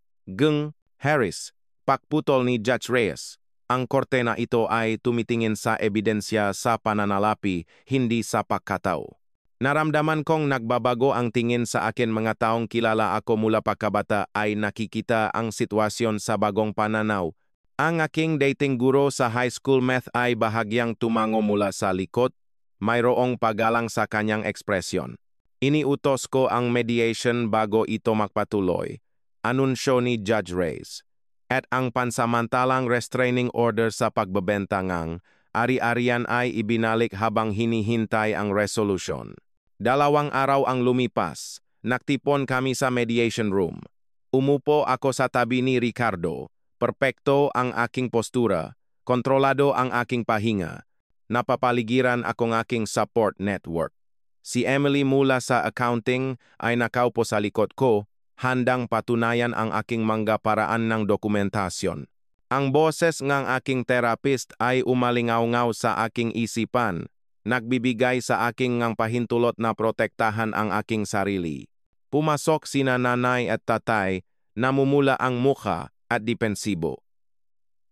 Harris, pagputol ni Judge Reyes. Ang korte na ito ay tumitingin sa ebidensya sa pananalapi, hindi sa pagkatao. Naramdaman kong nagbabago ang tingin sa akin, mga taong kilala ako mula pagkabata ay nakikita ang sitwasyon sa bagong pananaw. Ang aking dating guro sa high school math ay bahagyang tumango mula sa likod, mayroong paggalang sa kanyang ekspresyon. Iniutos ko ang mediation bago ito magpatuloy, anunsyo ni Judge Reyes. At ang pansamantalang restraining order sa pagbebenta ngang ari-arian ay ibinalik habang hinihintay ang resolution. 2 araw ang lumipas, nagtipon kami sa mediation room. Umupo ako sa tabi ni Ricardo, perpekto ang aking postura, kontrolado ang aking pahinga, napapaligiran akong aking support network. Si Emily mula sa accounting ay nakaupo sa likod ko, handang patunayan ang aking mga paraan ng dokumentasyon. Ang boses ng aking therapist ay umalingaw-ngaw sa aking isipan, nagbibigay sa aking ng pahintulot na protektahan ang aking sarili. Pumasok sina nanay at tatay, namumula ang mukha at depensibo.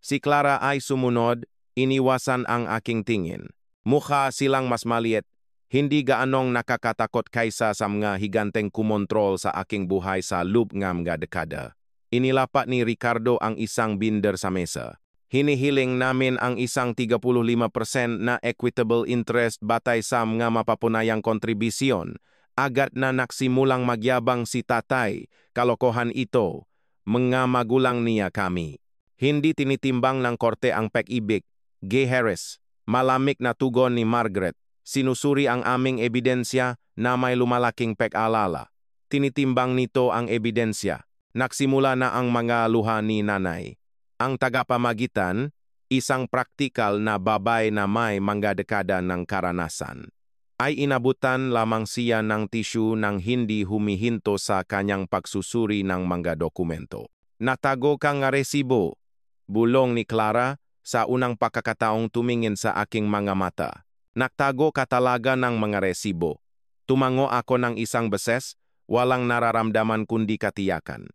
Si Clara ay sumunod, iniwasan ang aking tingin. Mukha silang mas maliit, hindi gaanong nakakatakot kaysa sa mga higanteng kumontrol sa aking buhay sa loob ng mga dekada. Inilapat ni Ricardo ang isang binder sa mesa. Hinihiling namin ang isang 35% na equitable interest batay sa mga mapapunayang kontribisyon. Agad na nagsimulang magyabang si tatay, kalokohan ito, mga magulang niya kami. Hindi tinitimbang ng korte ang pag-ibig. Harris, malamig na tugon ni Margaret. Sinusuri ang aming ebidensya na may lumalaking pag-alala. Tinitimbang nito ang ebidensya. Nagsimula na ang mga luha ni nanay. Ang tagapamagitan, isang praktikal na babay na may mga dekada ng karanasan, ay inabutan lamang siya ng tisyu nang hindi humihinto sa kanyang pagsusuri ng mga dokumento. Natago kang resibo, bulong ni Clara sa unang pagkakataong tumingin sa aking mga mata. Nagtago ka talaga ng mga resibo. Tumango ako ng isang beses, walang nararamdaman kundi katiyakan.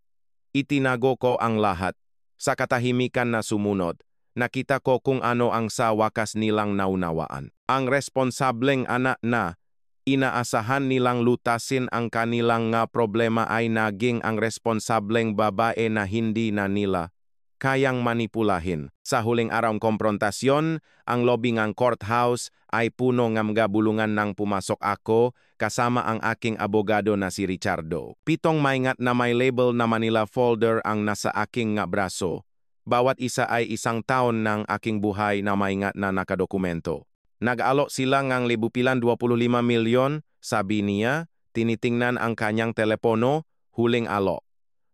Itinago ko ang lahat. Sa katahimikan na sumunod, nakita ko kung ano ang sa wakas nilang naunawaan. Ang responsableng anak na inaasahan nilang lutasin ang kanilang nga problema ay naging ang responsableng babae na hindi na nila kayang manipulahin. Sa huling araw ng komprontasyon, ang lobby ng courthouse ay puno ng mga bulungan nang pumasok ako kasama ang aking abogado na si Ricardo. 7 maingat na may label na Manila folder ang nasa aking nga braso. Bawat isa ay 1 taon ng aking buhay na maingat na nakadokumento. Nag-alok sila ng libupilan 25 milyon, sabi niya, tinitingnan ang kanyang telepono, huling alok.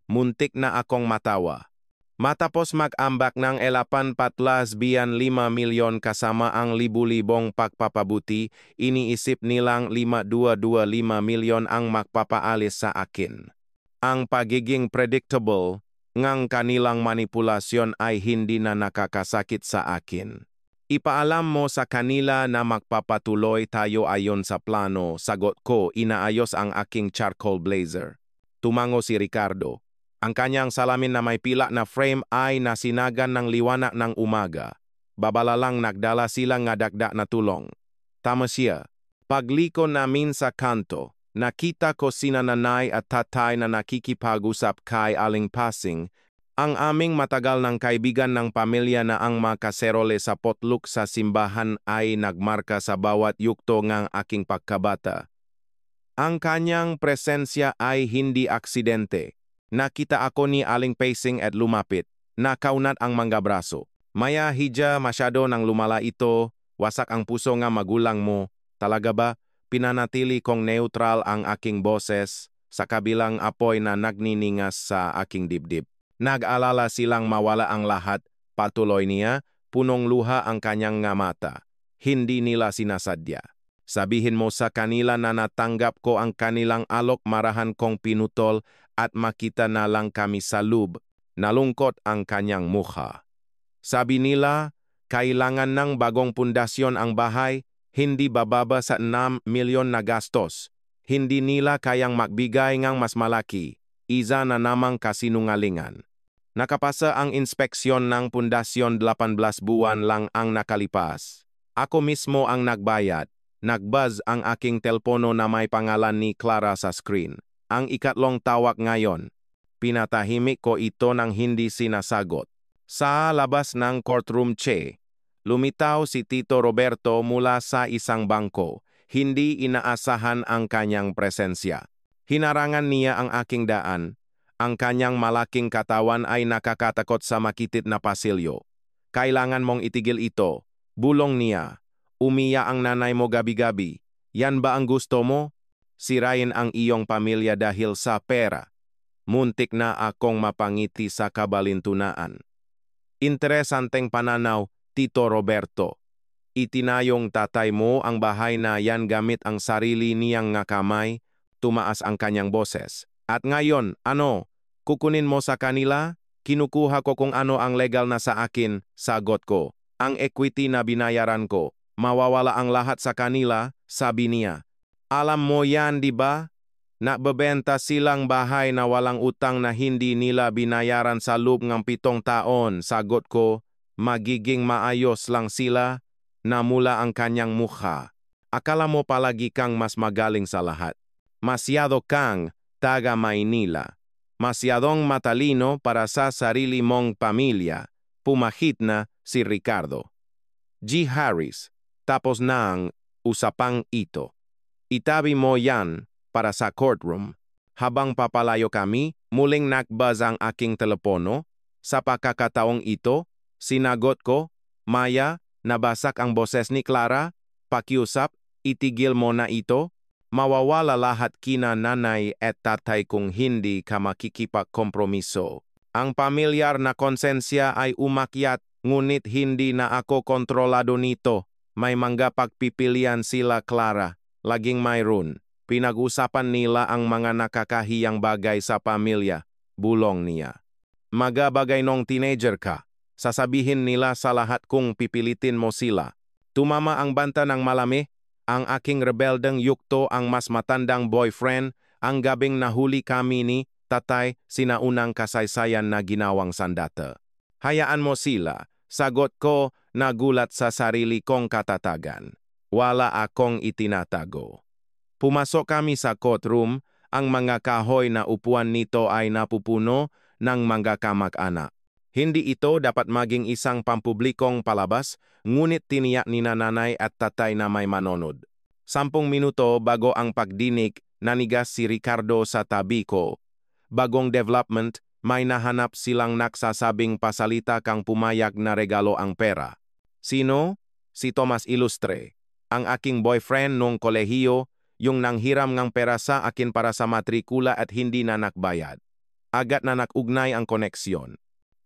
Muntik na akong matawa. Matapos mag-ambak ng 18.5 milyon kasama ang libu-libong pagpapabuti, iniisip nilang 5.225 milyon ang magpapaalis sa akin. Ang pagiging predictable ng kanilang manipulasyon ay hindi na nakakasakit sa akin. Ipaalam mo sa kanila na magpapatuloy tayo ayon sa plano, sagot ko, inaayos ang aking charcoal blazer. Tumango si Ricardo. Ang kanyang salamin na may pila na frame ay nasinagan ng liwanag ng umaga. Babalalang nagdala silang nga dagda na tulong. Tama siya. Pagliko namin sa kanto, nakita ko sina nanay at tatay na nakikipag-usap kay Aling Pasing. Ang aming matagal ng kaibigan ng pamilya na ang makaserole sa potluck sa simbahan ay nagmarka sa bawat yugto ng aking pagkabata. Ang kanyang presensya ay hindi aksidente. Nakita ako ni Aling Pacing at lumapit. Nakaunat ang mga braso. Maya hija masyado nang lumala ito, wasak ang puso nga magulang mo. Talaga ba? Pinanatili kong neutral ang aking boses sa kabilang apoy na nagniningas sa aking dibdib. Nag-alala silang mawala ang lahat, patuloy niya, punong luha ang kanyang nga mata. Hindi nila sinasadya. Sabihin mo sa kanila na natanggap ko ang kanilang alok marahan kong pinutol at makita na lang kami sa loob. Nalungkot ang kanyang mukha. Sabi nila, kailangan ng bagong pundasyon ang bahay, hindi bababa sa 6 milyon na gastos. Hindi nila kayang magbigay ng mas malaki. Isa na namang kasinungalingan. Nakapasa ang inspeksyon ng pundasyon 18 buwan lang ang nakalipas. Ako mismo ang nagbayad. Nagbuzz ang aking telepono na may pangalan ni Clara sa screen. Ang ikatlong tawag ngayon. Pinatahimik ko ito nang hindi sinasagot. Sa labas ng courtroom lumitaw si Tito Roberto mula sa isang bangko. Hindi inaasahan ang kanyang presensya. Hinarangan niya ang aking daan. Ang kanyang malaking katawan ay nakakatakot sa makitid na pasilyo. Kailangan mong itigil ito. Bulong niya. Umiya ang nanay mo gabi-gabi. Yan ba ang gusto mo? Sirain ang iyong pamilya dahil sa pera. Muntik na akong mapangiti sa kabalintunaan. Interesanteng pananaw, Tito Roberto. Itinayong tatay mo ang bahay na yan gamit ang sarili niyang nga kamay, tumaas ang kanyang boses. At ngayon, ano? Kukunin mo sa kanila? Kinukuha ko kung ano ang legal na sa akin, sagot ko. Ang equity na binayaran ko, mawawala ang lahat sa kanila, sabi niya. Alam mo yan, di ba? Nakbebenta silang bahay na walang utang na hindi nila binayaran sa loob ng 7 taon, sagot ko. Magiging maayos lang sila, namula ang kanyang mukha. Akala mo palagi kang mas magaling sa lahat. Masyado kang taga Maynila. Masyadong matalino para sa sarili mong pamilya. Pumahit na si Ricardo. G. Harris, tapos na ang usapang ito. Itabi mo yan para sa courtroom. Habang papalayo kami, muling nakbuzz ang aking telepono. Sa pagkakataong ito, sinagot ko, Maya, nabasak ang boses ni Clara. Pakiusap, itigil mo na ito. Mawawala lahat kina nanay at tatay kung hindi ka makikipagkompromiso. Ang pamilyar na konsensya ay umakyat, ngunit hindi na ako kontrolado nito. May mga pagpipilian sila, Clara. Laging mayroon. Pinag-usapan nila ang mga nakakahiyang bagay sa pamilya. Bulong niya. Mga bagay nung teenager ka. Sasabihin nila sa lahat kung pipilitin mo sila. Tumama ang banta ng malami. Ang aking rebeldeng yukto ang mas matandang boyfriend, ang gabing nahuli kami ni tatay sinaunang kasaysayan na ginawang sandata. Hayaan mo sila, sagot ko, nagulat sa sarili kong katatagan. Wala akong itinatago. Pumasok kami sa courtroom, ang mga kahoy na upuan nito ay napupuno ng mga kamag-anak. Hindi ito dapat maging isang pampublikong palabas, ngunit tiniyak ni nanay at tatay na may manonod. 10 minuto bago ang pagdinig, nanigas si Ricardo sa tabi ko. Bagong development, may nahanap silang nagsasabing pasalita kang pumayag na regalo ang pera. Sino? Si Tomas Ilustre. Ang aking boyfriend nung kolehiyo, yung nanghiram ng pera sa akin para sa matrikula at hindi na nakbayad. Agad na nakugnay ang koneksyon.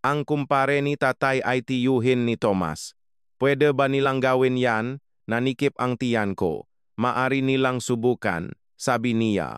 Ang kumpare ni tatay ay tiyuhin ni Tomas. Pwede ba nilang gawin yan? Nanikip ang tiyan ko. Maari nilang subukan, sabi niya.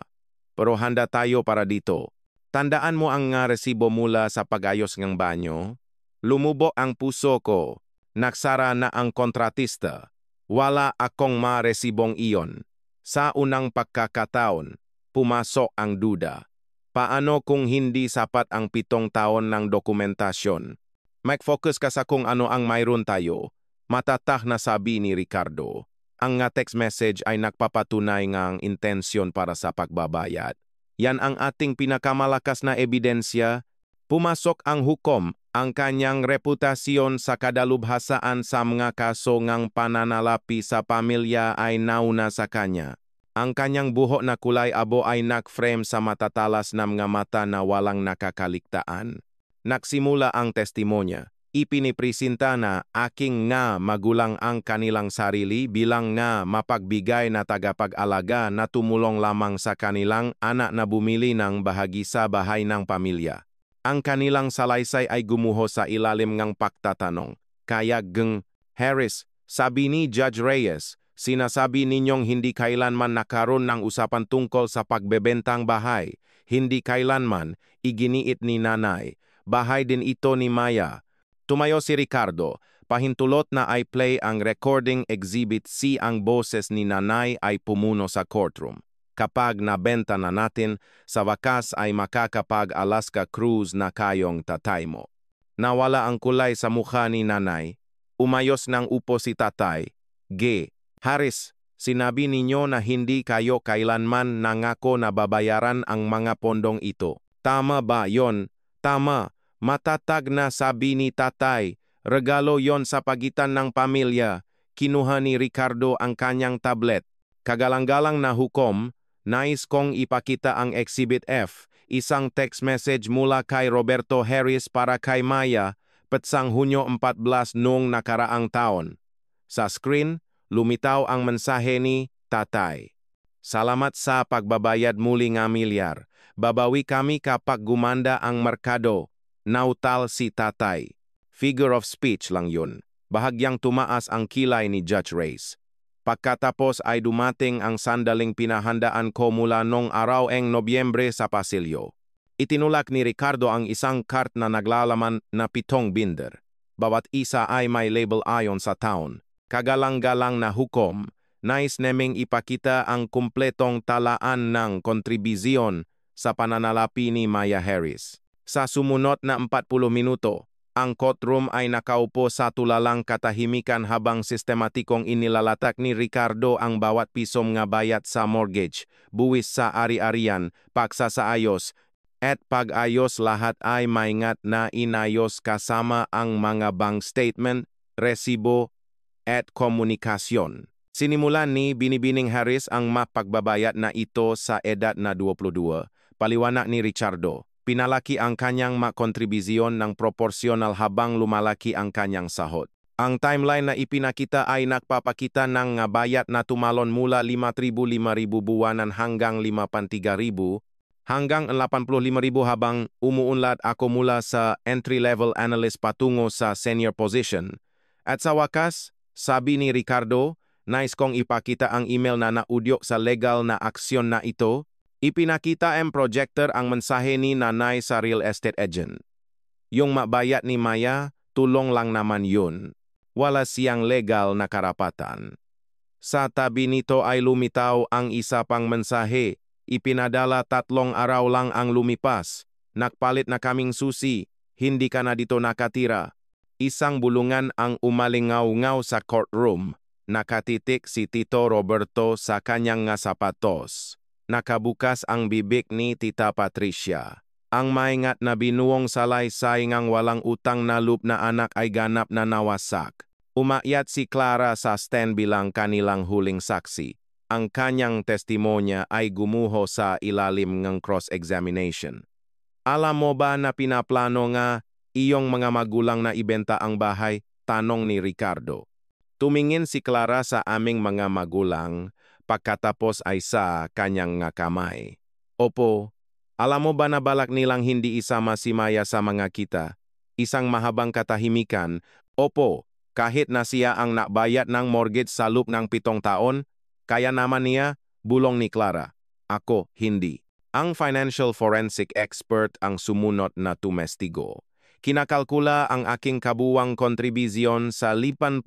Pero handa tayo para dito. Tandaan mo ang nga resibo mula sa pag-ayos ng banyo? Lumubo ang puso ko. Naksara na ang kontratista. Wala akong maresibong iyon. Sa unang pagkakataon, pumasok ang duda. Paano kung hindi sapat ang 7 taon ng dokumentasyon? Mag-focus ka sa kung ano ang mayroon tayo. Matatag na sabi ni Ricardo. Ang nga text message ay nagpapatunay ng intensyon para sa pagbabayad. Yan ang ating pinakamalakas na ebidensya. Pumasok ang hukom, ang kanyang reputasyon sa kadalubhasaan sa mga kaso ngang pananalapi sa pamilya ay nauna sa kanya. Ang kanyang buhok na kulay abo ay nakframe sa matatalas na mga mata na walang nakakaligtaan. Nagsimula ang testimonya. Ipinipresenta na aking nga magulang ang kanilang sarili bilang nga mapagbigay na tagapag-alaga na tumulong lamang sa kanilang anak na bumili ng bahagi sa bahay ng pamilya. Ang kanilang salaysay ay gumuho sa ilalim ng pagtatanong. Kaya Harris, sabi ni Judge Reyes, sinasabi ninyong hindi kailanman nakaroon ng usapan tungkol sa pagbebentang bahay. Hindi kailanman, iginiit ni nanay. Bahay din ito ni Maya. Tumayo si Ricardo. Pahintulot na i-play ang recording exhibit C. Ang boses ni nanay ay pumuno sa courtroom. Kapag nabenta na natin, sa wakas ay makakapag-Alaska cruise na kayong tatay mo. Nawala ang kulay sa mukha ni nanay. Umayos ng upo si tatay. Harris, sinabi ninyo na hindi kayo kailanman nangako na babayaran ang mga pondong ito. Tama ba yon? Tama. Matatag na sabi ni tatay. Regalo yon sa pagitan ng pamilya. Kinuha ni Ricardo ang kanyang tablet. Kagalang-galang na hukom, nais kong ipakita ang Exhibit F, isang text message mula kay Roberto Harris para kay Maya, petsang Hunyo 14 noong nakaraang taon. Sa screen, lumitaw ang mensahe ni tatay. Salamat sa pagbabayad muli ng milyar. Babawi kami kapag gumanda ang merkado. Nautal si tatay. Figure of speech lang yun. Bahagyang tumaas ang kilay ni Judge Reyes. Pagkatapos ay dumating ang sandaling pinahandaan ko mula nung araw ng Nobyembre sa pasilyo. Itinulak ni Ricardo ang isang cart na naglalaman na 7 binder. Bawat isa ay may label ayon sa taon. Kagalang-galang na hukom, nais naming ipakita ang kumpletong talaan ng kontribisyon sa pananalapi ni Maya Harris. Sa sumunod na 40 minuto, ang courtroom ay nakaupo sa tulalang katahimikan habang sistematikong inilalatak ni Ricardo ang bawat pisom nga bayat sa mortgage, buwis sa ari-arian, pagsasaayos, at pag-ayos lahat ay maingat na inayos kasama ang mga bank statement, resibo, at komunikasyon. Sinimulan ni Binibining Harris ang mapagbabayat na ito sa edad na 22. Paliwanag ni Ricardo. Pinalaki ang kanyang makontribisyon ng proporsyonal habang lumalaki ang kanyang sahod. Ang timeline na ipinakita ay nagpapakita ng bayat na tumalon mula 5,000 buwanan hanggang 53,000 hanggang 85,000 habang umuunlad ako mula sa entry-level analyst patungo sa senior position. At sa wakas, sabi ni Ricardo, nais kong ipakita ang email na naudyok sa legal na aksyon na ito. Ipinakita ang projector ang mensahe ni nanay sa real estate agent. Yung mabayat ni Maya, tulong lang naman yun. Wala siyang legal na karapatan. Sa tabi nito ay lumitaw ang isa pang mensahe. Ipinadala 3 araw lang ang lumipas. Nagpalit na kaming susi. Hindi ka na dito nakatira. Isang bulungan ang umalingaw-ngaw sa courtroom. Nakatitik si Tito Roberto sa kanyang nga sapatos. Nakabukas ang bibig ni Tita Patricia. Ang maingat na binuong salaysay ngang walang utang na loob na anak ay ganap na nawasak. Umakyat si Clara sa stand bilang kanilang huling saksi. Ang kanyang testimonya ay gumuho sa ilalim ng cross-examination. Alam mo ba na pinaplano nga iyong mga magulang na ibenta ang bahay? Tanong ni Ricardo. Tumingin si Clara sa aming mga magulang. Pagkatapos ay sa kanyang nga kamay. Opo, alam mo ba na balak nilang hindi isama si Maya sa mga kita? Isang mahabang katahimikan. Opo, kahit na siya ang nakbayad ng mortgage sa loob ng 7 taon, kaya naman niya, bulong ni Clara. Ako, hindi. Ang financial forensic expert ang sumunod na tumestigo. Kinakalkula ang aking kabuwang kontribisyon sa 58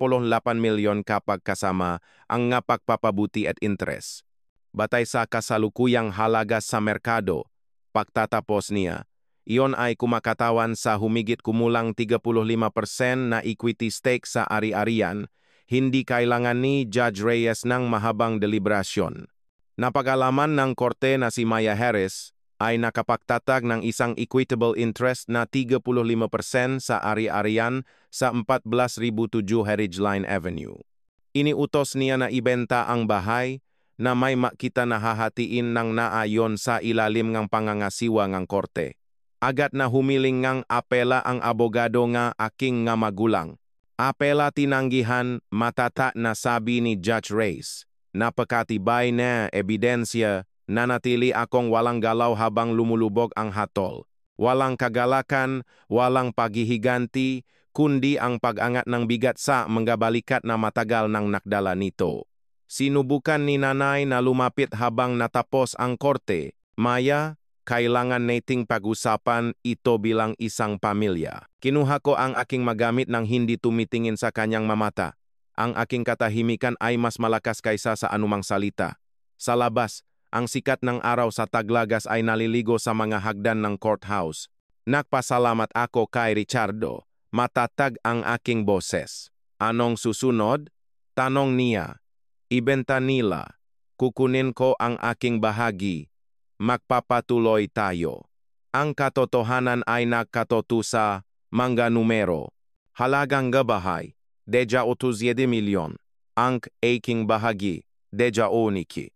milyon kapag kasama ang nga pagpapabuti at interes. Batay sa kasalukuyang halaga sa merkado, pagtatapos niya, iyon ay kumakatawan sa humigit kumulang 35% na equity stake sa ari-arian, hindi kailangan ni Judge Reyes ng mahabang deliberasyon. Napag-alaman ng korte na si Maya Harris ay nakapagtatag ng isang equitable interest na 35% sa ari-arian sa 14,007 Heritage Line Avenue. Iniutos niya na ibenta ang bahay na may makita na hahatiin ng naayon sa ilalim ng pangangasiwa ng korte. Agad na humiling ngang apela ang abogado nga aking nga magulang. Apela tinanggihan matata na sabi ni Judge Reyes. Napakatibay na ebidensya na natili akong walang galaw habang lumulubog ang hatol. Walang kagalakan, walang paghihiganti, kundi ang pag-angat ng bigat sa manggabalikat na matagal ng nakdala nito. Sinubukan ni nanay na lumapit habang natapos ang korte. Maya, kailangan nating pag-usapan ito bilang isang pamilya. Kinuha ko ang aking magamit nang hindi tumitingin sa kanyang mamata. Ang aking katahimikan ay mas malakas kaysa sa anumang salita. Sa labas, ang sikat ng araw sa taglagas ay naliligo sa mga hagdan ng courthouse. Nagpasalamat ako kay Richardo. Matatag ang aking boses. Anong susunod? Tanong niya. Ibenta nila. Kukunin ko ang aking bahagi. Magpapatuloy tayo. Ang katotohanan ay nagkatotosa, mga numero. Halagang gabahay, 17 milyon. Ang aking bahagi, 95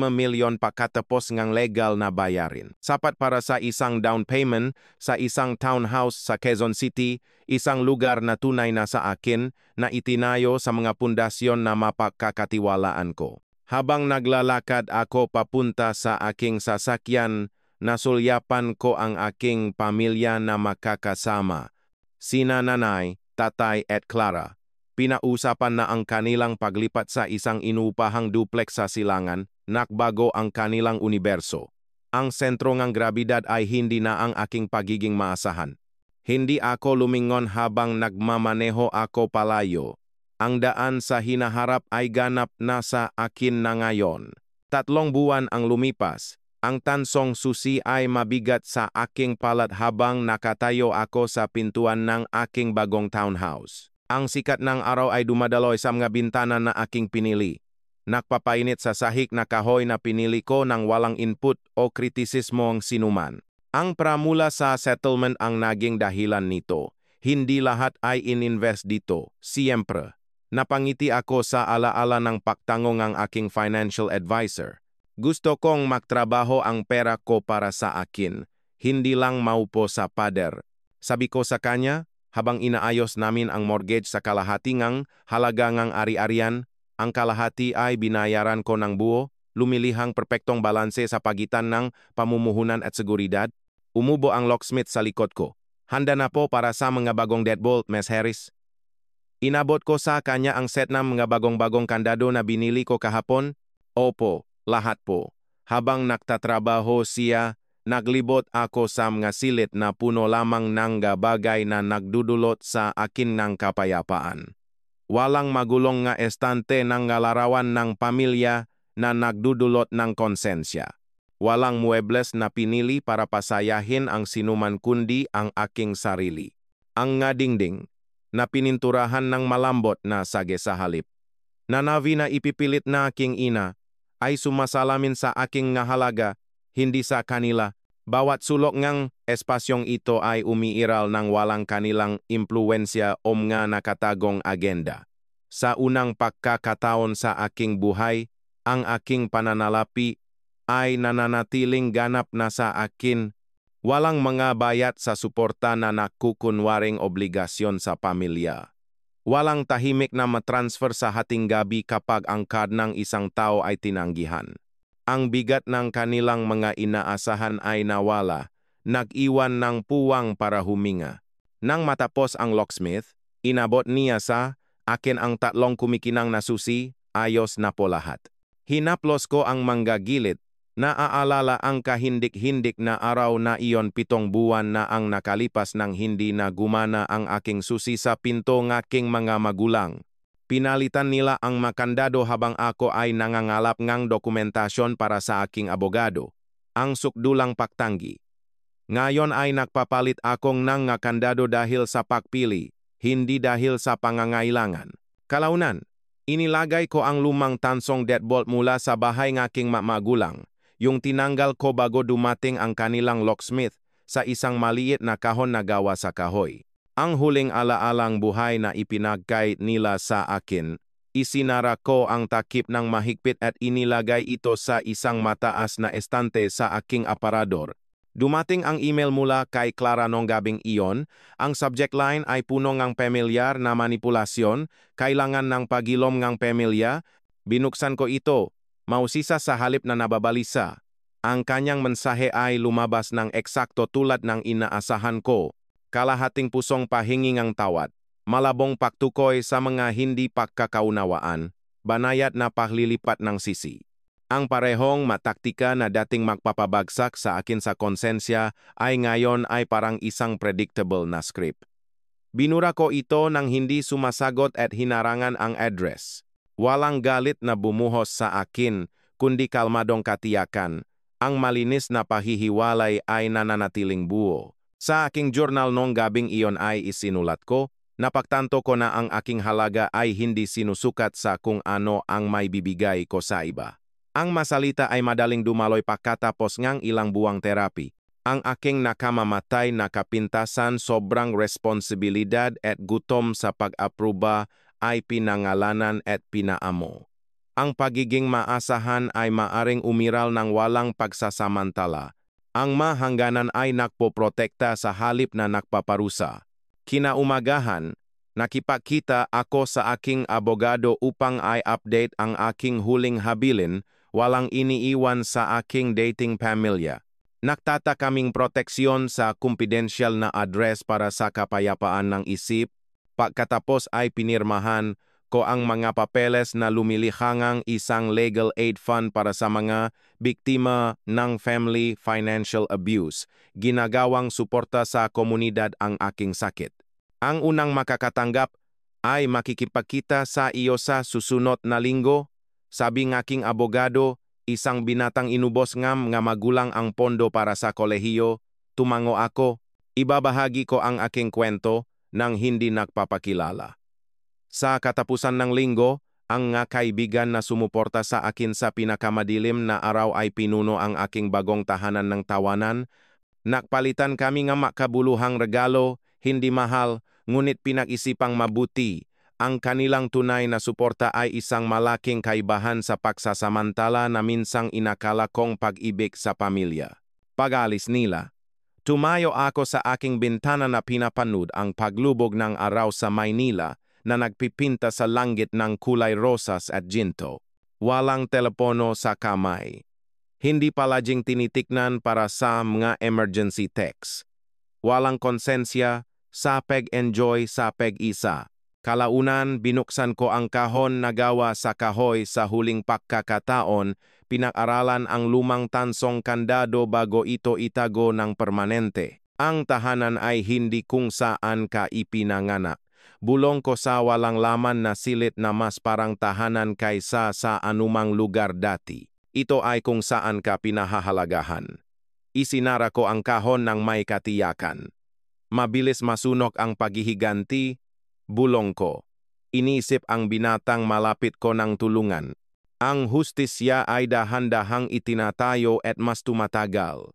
milyon pagkatapos ng legal na bayarin. Sapat para sa isang down payment sa isang townhouse sa Quezon City, isang lugar na tunay na sa akin na itinayo sa mga pundasyon na mapagkakatiwalaan ko. Habang naglalakad ako papunta sa aking sasakyan, nasulyapan ko ang aking pamilya na makakasama. Sina nanay, tatay at Clara. Pinausapan na ang kanilang paglipat sa isang inupahang duplex sa Silangan, nakbago ang kanilang universo. Ang sentro ng grabidad ay hindi na ang aking pagiging maasahan. Hindi ako lumingon habang nagmamaneho ako palayo. Ang daan sa hinaharap ay ganap na sa akin na ngayon. 3 buwan ang lumipas. Ang tansong susi ay mabigat sa aking palad habang nakatayo ako sa pintuan ng aking bagong townhouse. Ang sikat ng araw ay dumadaloy sa mga bintana na aking pinili. Nagpapainit sa sahig na kahoy na pinili ko nang walang input o kritisismo ang sinuman. Ang pramula sa settlement ang naging dahilan nito. Hindi lahat ay ininvest dito, siyempre. Napangiti ako sa alaala ng pagtango ng aking financial advisor. Gusto kong magtrabaho ang pera ko para sa akin, hindi lang maupo sa pader. Sabi ko sa kanya, habang inaayos namin ang mortgage sa kalahati ngang halaga ngang ari-arian, ang kalahati ay binayaran ko ng buo, lumilihang perpektong balanse sa pagitan ng pamumuhunan at seguridad. Umubo ang locksmith sa likod ko. Handa na po para sa mga bagong deadbolt, Ms. Harris. Inabot ko sa kanya ang set ng mga bagong-bagong kandado na binili ko kahapon. Opo, lahat po. Habang nagtatrabaho siya, naglibot ako sa mga silit na puno lamang ng bagay na nagdudulot sa akin ng kapayapaan. Walang magulong nga estante ng larawan ng pamilya na nagdudulot ng konsensya. Walang muebles na pinili para pasayahin ang sinuman kundi ang aking sarili. Ang nga dingding na pininturahan ng malambot na sage sa halip. Nanavi na ipipilit na aking ina ay sumasalamin sa aking nga halaga, hindi sa kanila. Bawat sulok ngang espasyong ito ay umiiral ng walang kanilang impluensya o mga nakatagong agenda. Sa unang pagkakataon sa aking buhay, ang aking pananalapi ay nananatiling ganap na sa akin. Walang mga bayat sa suporta na nakukunwaring obligasyon sa pamilya. Walang tahimik na matransfer sa hating gabi kapag ang card ng isang tao ay tinanggihan. Ang bigat ng kanilang mga inaasahan ay nawala, nag-iwan ng puwang para huminga. Nang matapos ang locksmith, inabot niya sa akin ang 3 kumikinang na susi, ayos na po lahat. Hinaplos ko ang manggagilid. Naaalala ang kahindik-hindik na araw na iyon 7 buwan na ang nakalipas nang hindi na gumana ang aking susi sa pinto ng aking mga magulang. Pinalitan nila ang makandado habang ako ay nangangalap ngang dokumentasyon para sa aking abogado. Ang sukdulang pagtanggi. Ngayon ay nagpapalit akong ng kandado dahil sa pagpili, hindi dahil sa pangangailangan. Kalaunan, inilagay ko ang lumang tansong deadbolt mula sa bahay ng aking magulang. Yung tinanggal ko bago dumating ang kanilang locksmith sa isang maliit na kahon na gawa sa kahoy. Ang huling alaalang buhay na ipinagkait nila sa akin, isinara ko ang takip ng mahigpit at inilagay ito sa isang mataas na estante sa aking aparador. Dumating ang email mula kay Clara nong gabing iyon. Ang subject line ay puno ngang pamilyar na manipulasyon, kailangan ng pagilom ngang pamilya. Binuksan ko ito, mausisa sa halip na nababalisa. Ang kanyang mensahe ay lumabas ng eksakto tulad ng inaasahan ko. Kalahating pusong pahingi ngang tawad, malabong paktukoy sa mga hindi pagkakaunawaan, banayad na paglilipat ng sisi. Ang parehong mataktika na dating magpapabagsak sa akin sa konsensya ay ngayon ay parang isang predictable na script. Binura ko ito nang hindi sumasagot at hinarangan ang address. Walang galit na bumuhos sa akin, kundi kalmadong katiyakan. Ang malinis na pahihiwalay ay nananatiling buo. Sa aking journal nung gabing iyon ay isinulat ko, napagtanto ko na ang aking halaga ay hindi sinusukat sa kung ano ang may bibigay ko sa iba. Ang masalita ay madaling dumaloy pagkatapos ngang ilang buwang terapi. Ang aking nakamamatay na kapintasan, sobrang responsibilidad at gutom sa pag-apruba ay pinangalanan at pinaamo. Ang pagiging maasahan ay maaring umiral ng walang pagsasamantala. Ang mahangganan ay nakpoprotekta sa halip na nakpaparusa. Kinaumagahan, nakipagkita ako sa aking abogado upang i-update ang aking huling habilin, walang iniiwan sa aking dating pamilya. Naktata kaming proteksyon sa kumpidensyal na address para sa kapayapaan ng isip. Pagkatapos ay pinirmahan ko ang mga papeles na lumilihangang isang legal aid fund para sa mga biktima ng family financial abuse. Ginagawang suporta sa komunidad ang aking sakit. Ang unang makakatanggap ay makikipagkita sa iyo sa susunod na linggo. Sabi ng aking abogado, isang binatang inubos ngam nga magulang ang pondo para sa kolehiyo. Tumango ako, ibabahagi ko ang aking kwento nang hindi nagpapakilala. Sa katapusan ng linggo, ang nga kaibigan na sumuporta sa akin sa pinakamadilim na araw ay pinuno ang aking bagong tahanan ng tawanan. Nakpalitan kami nga makabuluhang regalo, hindi mahal, ngunit pinag-isipang mabuti. Ang kanilang tunay na suporta ay isang malaking kaibahan sa pagsasamantala na minsang inakala kong pag-ibig sa pamilya. Pag-alis nila, tumayo ako sa aking bintana na pinapanood ang paglubog ng araw sa Maynila na nagpipinta sa langit ng kulay rosas at ginto. Walang telepono sa kamay. Hindi palaging tinitiknan para sa mga emergency text. Walang konsensya, sapeg enjoy, sapeg isa. Kalaunan, binuksan ko ang kahon na gawa sa kahoy sa huling pagkakataon, pinag-aralan ang lumang tansong kandado bago ito itago ng permanente. Ang tahanan ay hindi kung saan ka ipinanganak. Bulong ko sa walang laman na silid na mas parang tahanan kaysa sa anumang lugar dati. Ito ay kung saan ka pinahahalagahan. Isinara ko ang kahon ng may katiyakan. Mabilis masunok ang paghihiganti, bulong ko. Inisip ang binatang malapit ko ng tulungan. Ang hustisya ay dahan-dahang itinatayo at mas tumatagal.